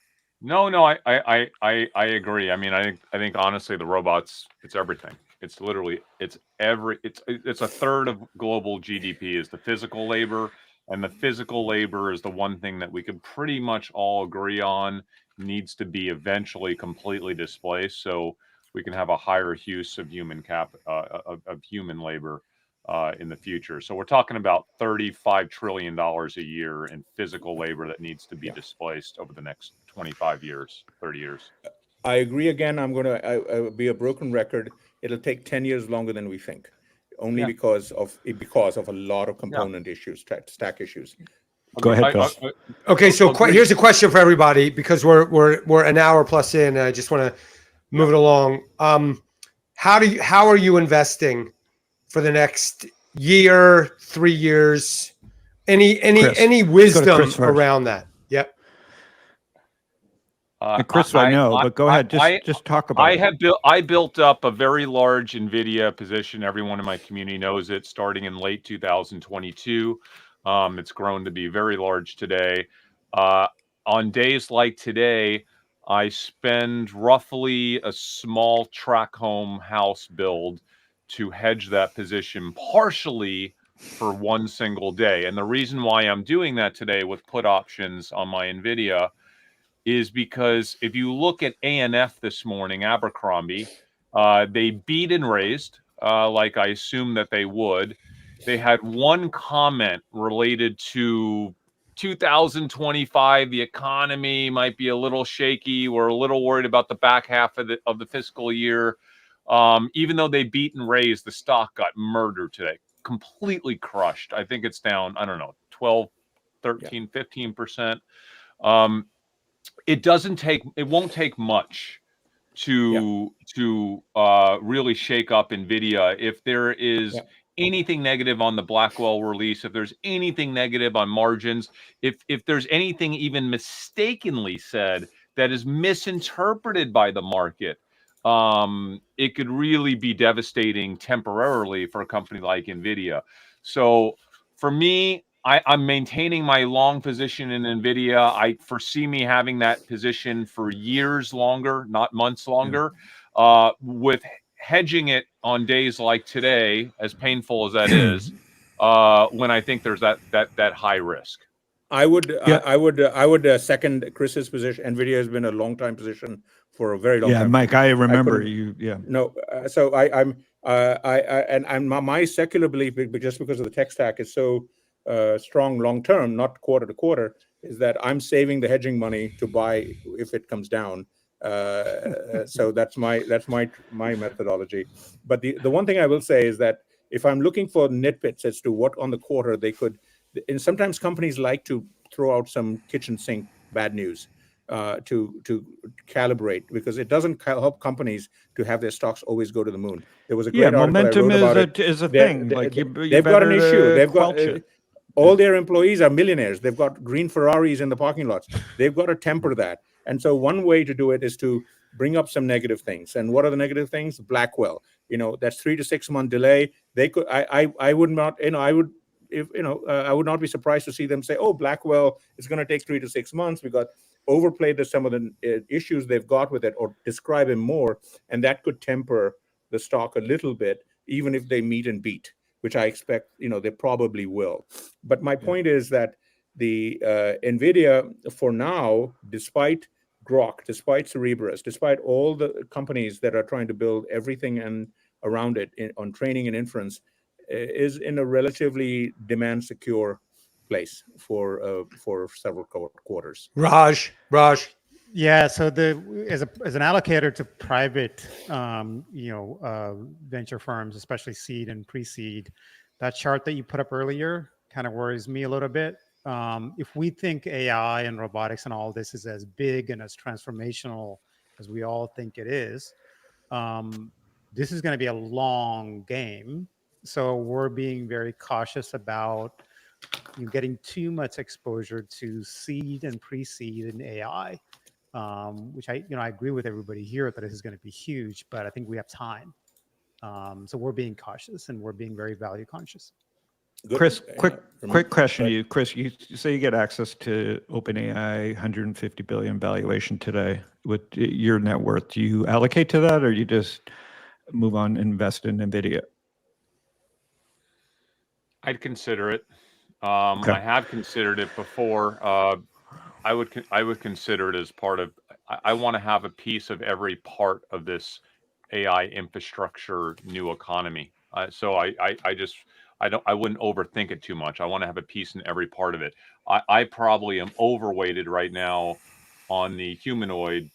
No, I agree. I mean, I think honestly, the robots, it's everything. It's literally, it's a third of global GDP is the physical labor, and the physical labor is the one thing that we could pretty much all agree on needs to be eventually completely displaced, so we can have a higher use of human human labor in the future. So we're talking about $35 trillion a year in physical labor that needs to be displaced over the next 25 years, 30 years. I agree. Again, I'm going to be a broken record. It'll take 10 years longer than we think, only because of a lot of component issues, stack issues. Go ahead, Phil. Okay, so here's a question for everybody, because we're an hour plus in. And I just want to move it along. How are you investing for the next year, 3 years? Any wisdom around that? Yep. Chris, I know, but go ahead. Just talk about it. I built up a very large Nvidia position. Everyone in my community knows it. Starting in late 2022, it's grown to be very large today. On days like today, I spend roughly a small track home house build to hedge that position partially for one single day. And the reason why I'm doing that today with put options on my Nvidia is because if you look at ANF this morning, Abercrombie, they beat and raised, like I assumed that they would. They had one comment related to 2025. The economy might be a little shaky. We're a little worried about the back half of the fiscal year. Even though they beat and raised, the stock got murdered today, completely crushed. I think it's down, I don't know, 12, 13, 15%. It won't take much to really shake up Nvidia. If there is anything negative on the Blackwell release, if there's anything negative on margins, if there's anything even mistakenly said that is misinterpreted by the market, it could really be devastating temporarily for a company like Nvidia. So for me, I'm maintaining my long position in Nvidia. I foresee me having that position for years longer, not months longer, with hedging it on days like today, as painful as that is, when I think there's that high risk. I would second Chris's position. Nvidia has been a long time position for a very long time. Yeah, Mike, I remember you. Yeah. No, so my secular belief, just because of the tech stack, is so strong long term, not quarter to quarter, is that I'm saving the hedging money to buy if it comes down. So that's my methodology. But the one thing I will say is that if I'm looking for nitpicks as to what on the quarter they could, and sometimes companies like to throw out some kitchen sink bad news to calibrate, because it doesn't help companies to have their stocks always go to the moon. There was a great article momentum I wrote about is a thing. They've got an issue. They've got all their employees are millionaires. They've got green Ferraris in the parking lots. They've got to temper that. And so one way to do it is to bring up some negative things. And what are the negative things? Blackwell, that's 3 to 6 month delay. They could, I would not, I would, I would not be surprised to see them say, oh, Blackwell is going to take 3 to 6 months. We got overplayed some of the issues they've got with it, or describe it more. And that could temper the stock a little bit, even if they meet and beat, which I expect, they probably will. But my point is that the Nvidia, for now, despite Grok, despite Cerebrus, despite all the companies that are trying to build everything and around it on training and inference, is in a relatively demand secure place for several quarters. Raj. Yeah, so as an allocator to private, venture firms, especially seed and pre-seed, that chart that you put up earlier kind of worries me a little bit. If we think AI and robotics and all this is as big and as transformational as we all think it is, this is going to be a long game. So we're being very cautious about getting too much exposure to seed and pre-seed in AI. Which I agree with everybody here that this is going to be huge, but I think we have time. So we're being cautious and we're being very value conscious. Good. Chris, quick question to you. Chris, you say you get access to OpenAI 150 billion valuation today with your net worth. Do you allocate to that, or you just move on and invest in Nvidia? I'd consider it. Okay. I have considered it before. I would consider it as part of. I want to have a piece of every part of this AI infrastructure new economy. So I wouldn't overthink it too much. I want to have a piece in every part of it. I probably am overweighted right now on the humanoid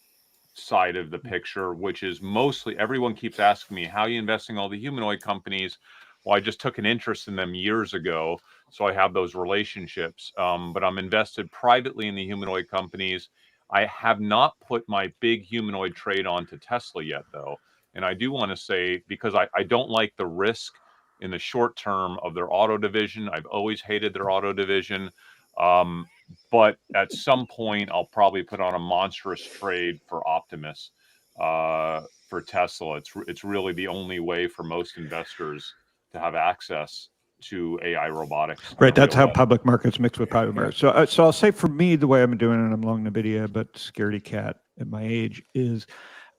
side of the picture, which is mostly, everyone keeps asking me, how are you investing in all the humanoid companies? Well, I just took an interest in them years ago, so I have those relationships. But I'm invested privately in the humanoid companies. I have not put my big humanoid trade onto Tesla yet, though. And I do want to say, because I don't like the risk in the short term of their auto division. I've always hated their auto division. But at some point, I'll probably put on a monstrous trade for Optimus, for Tesla. It's really the only way for most investors to have access to AI robotics. Right, that's how public markets mix with private markets. So I'll say for me, the way I've been doing it, and I'm long Nvidia, but scaredy cat at my age is,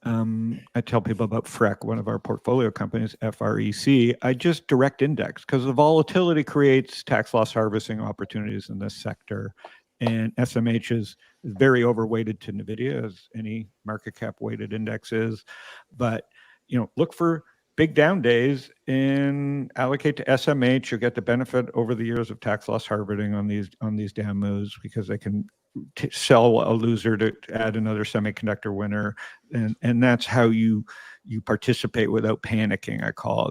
I tell people about FREC, one of our portfolio companies, FREC. I just direct index because the volatility creates tax loss harvesting opportunities in this sector. And SMH is very overweighted to Nvidia, as any market cap weighted index is. But look for big down days and allocate to SMH. You'll get the benefit over the years of tax loss harvesting on these down moves, because they can sell a loser to add another semiconductor winner, and that's how you participate without panicking, I call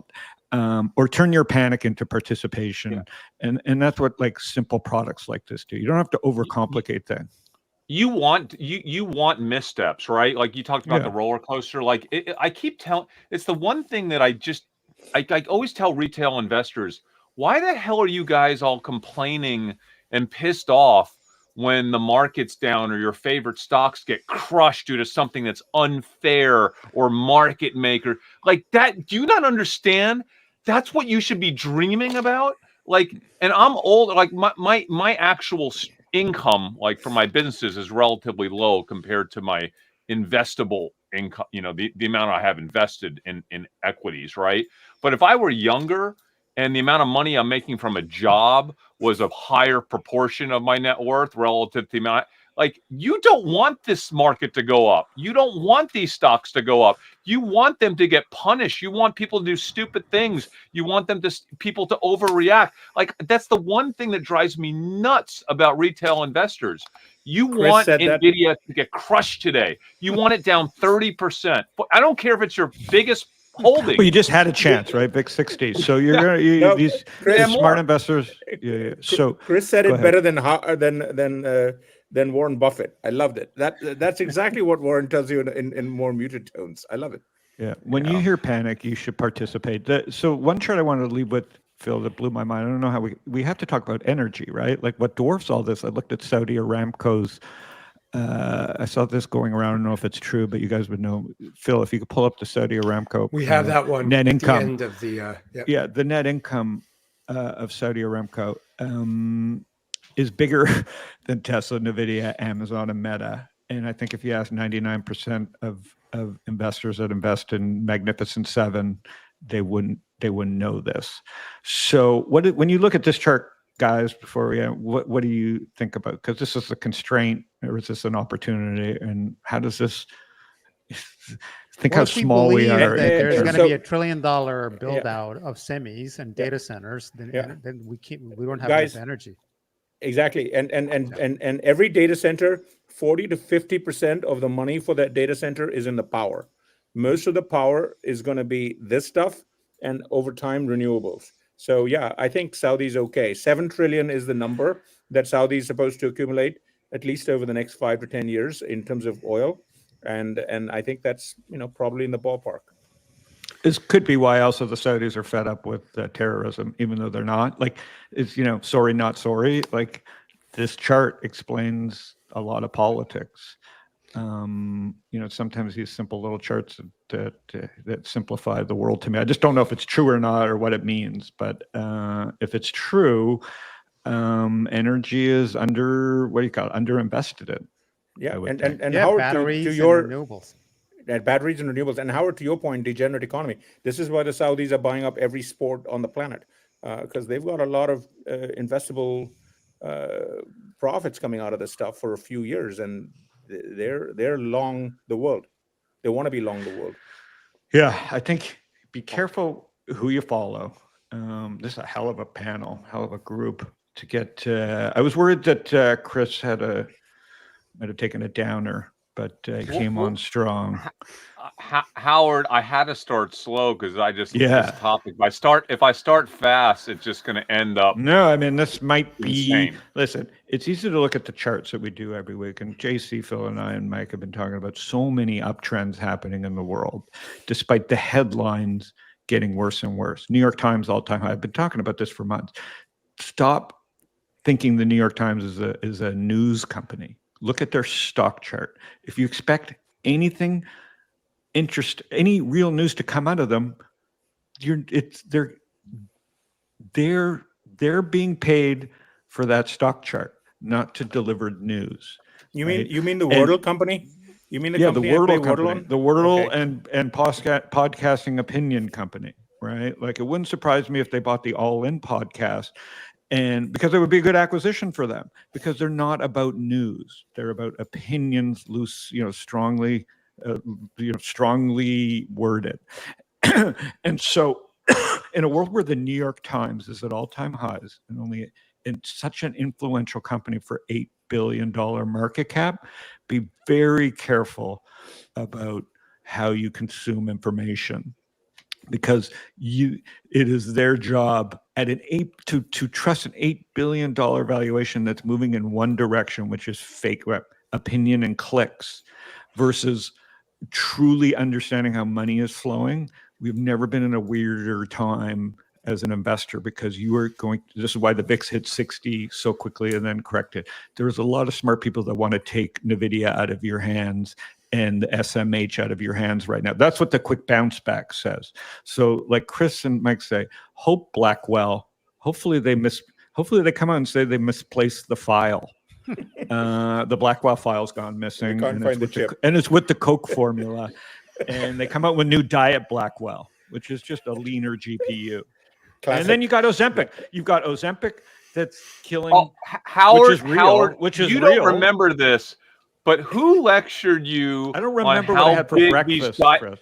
it, or turn your panic into participation. Yeah. And that's what simple products like this do. You don't have to overcomplicate that. You want missteps, right? Like you talked about the roller coaster. Like I keep telling, it's the one thing that I always tell retail investors, why the hell are you guys all complaining and pissed off when the market's down or your favorite stocks get crushed due to something that's unfair or market maker? Like that, do you not understand? That's what you should be dreaming about. Like, and I'm old, like my actual income, like for my businesses, is relatively low compared to my investable income, the amount I have invested in equities, right? But if I were younger and the amount of money I'm making from a job was a higher proportion of my net worth relative to the amount, like, you don't want this market to go up. You don't want these stocks to go up. You want them to get punished. You want people to do stupid things. You want people to overreact. Like, that's the one thing that drives me nuts about retail investors. You want Nvidia to get crushed today. You want it down 30%. I don't care if it's your biggest holding. Well, you just had a chance, right? VIX 60. So you're these smart investors. Yeah. So Chris said it better than Warren Buffett. I loved it. That's exactly what Warren tells you in more muted tones. I love it. Yeah. When you hear panic, you should participate. So one chart I wanted to leave with, Phil, that blew my mind. I don't know how we have to talk about energy, right? Like, what dwarfs all this? I looked at Saudi Aramco's. I saw this going around. I don't know if it's true, but you guys would know. Phil, if you could pull up the Saudi Aramco. We have that one. Net income. At the end of the. Yeah, the net income of Saudi Aramco is bigger than Tesla, Nvidia, Amazon, and Meta. And I think if you ask 99% of investors that invest in Magnificent Seven, they wouldn't know this. So when you look at this chart, guys, before we end, what do you think about? Because this is the constraint or is this an opportunity? And how does this? Think Well, how if we small we believe are. that there's Yeah, going to so- be $1 trillion build out of semis and Yeah. data centers, then Yeah. then we don't have Guys, enough energy. Exactly. And every data center, 40 to 50% of the money for that data center is in the power. Most of the power is going to be this stuff and over time renewables. So yeah, I think Saudi's okay. 7 trillion is the number that Saudi is supposed to accumulate at least over the next 5 to 10 years in terms of oil. And I think that's, probably in the ballpark. This could be why also the Saudis are fed up with terrorism, even though they're not. Like, it's, sorry, not sorry. Like, this chart explains a lot of politics. Sometimes these simple little charts that simplify the world to me. I just don't know if it's true or not or what it means. But if it's true, energy is underinvested in. Yeah. I would And think. Howard, Batteries to and your renewables. batteries and renewables. And Howard, to your point, degenerate economy. This is why the Saudis are buying up every sport on the planet, because they've got a lot of investable profits coming out of this stuff for a few years, and they're long the world. They want to be long the world. Yeah, I think be careful who you follow. This is a hell of a panel, hell of a group to get. I was worried that Chris might have taken a downer, but he came on strong. Howard, I had to start slow because this topic. If I start fast, it's just going to end up. No, I mean, this might be. Insane. Listen, it's easy to look at the charts that we do every week, and JC, Phil, and I, and Mike have been talking about so many uptrends happening in the world, despite the headlines getting worse and worse. New York Times all-time high. I've been talking about this for months. Stop thinking the New York Times is a news company. Look at their stock chart. If you expect anything any real news to come out of them, they're being paid for that stock chart, not to deliver news. You right? mean the Wordle company? You mean the the company I play Wordle Wordle company, on? the Wordle Okay. and podcasting opinion company, right? Like, it wouldn't surprise me if they bought the All In podcast, and because it would be a good acquisition for them, because they're not about news, they're about opinions, loose, strongly worded. And so in a world where the New York Times is at all-time highs and only in such an influential company for $8 billion market cap, be very careful about how you consume information, because it is their job to trust an $8 billion valuation that's moving in one direction, which is fake opinion and clicks, versus truly understanding how money is flowing. We've never been in a weirder time as an investor, because this is why the VIX hit 60 so quickly and then corrected. There's a lot of smart people that want to take Nvidia out of your hands and the SMH out of your hands right now. That's what the quick bounce back says. So, like Chris and Mike say, hope Blackwell. Hopefully they come out and say they misplaced the file. The Blackwell file's gone missing, They can't find the chip. and it's with the Coke formula. And they come out with new Diet Blackwell, which is just a leaner GPU. Classic. And then you got Ozempic. You've got Ozempic that's killing. Oh, Howard, which is real. Howard, Which is you real. don't remember this, but who lectured you? I don't on remember how what I had for big breakfast, Chris.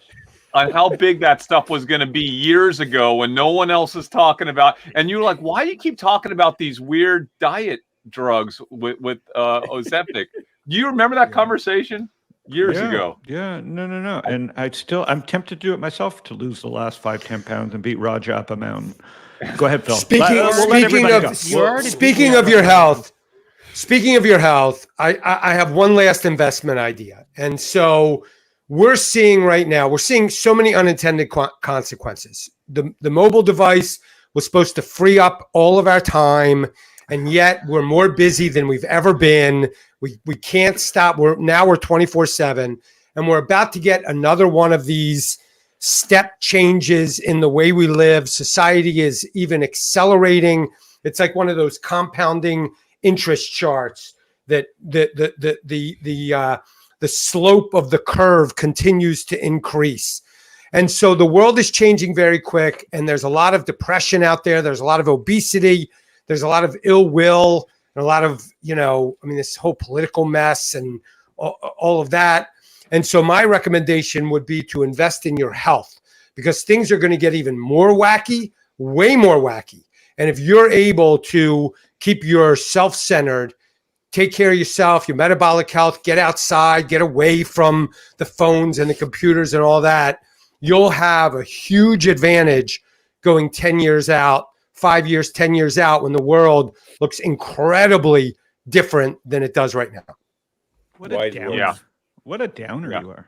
on how big that stuff was going to be years ago when no one else is talking about, and you were like, "Why do you keep talking about these weird diet drugs with Ozempic?" Do you remember that conversation years ago? Yeah, no. And I'm tempted to do it myself, to lose the last 5-10 pounds and beat Raja up a mountain. Go ahead, Phil. Speaking of your health, I have one last investment idea. And so we're seeing so many unintended consequences. The mobile device was supposed to free up all of our time, and yet we're more busy than we've ever been. We can't stop. We're 24/7, and we're about to get another one of these step changes in the way we live. Society is even accelerating. It's like one of those compounding interest charts that the slope of the curve continues to increase. And so the world is changing very quick, and there's a lot of depression out there. There's a lot of obesity. There's a lot of ill will, and a lot of, this whole political mess and all of that. And so my recommendation would be to invest in your health, because things are going to get even more wacky, way more wacky. And if you're able to keep yourself centered, take care of yourself, your metabolic health, get outside, get away from the phones and the computers and all that, you'll have a huge advantage going 10 years out, 5 years, 10 years out, when the world looks incredibly different than it does right now. What a Wise downer. words. Yeah. What a downer Yeah. you are.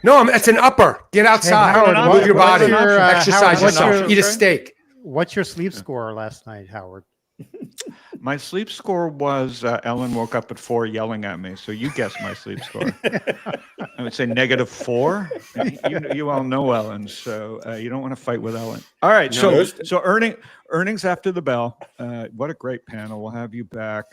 No, it's an upper. Get outside, Howard, move your what's body, your, exercise Howard, what's yourself, your- eat a steak. What's your sleep score last night, Howard? My sleep score was Ellen woke up at 4 yelling at me. So you guess my sleep score. I would say -4. You all know Ellen, so you don't want to fight with Ellen. All right, No. so earnings after the bell. What a great panel. We'll have you back.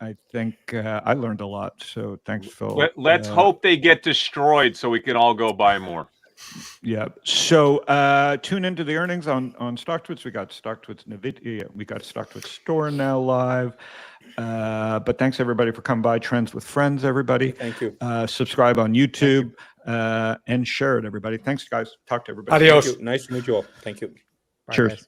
I think I learned a lot. So thanks, Phil. Let's hope they get destroyed so we can all go buy more. Yeah. So tune into the earnings on StockTwits. We got StockTwits Nvidia. We got StockTwits Store now live. But thanks everybody for coming by. Trends with Friends, everybody. Thank you. Subscribe on YouTube and share it, everybody. Thanks, guys. Talk to everybody. Adios. Thank you. Nice to meet you all. Thank you. Bye, Cheers. guys.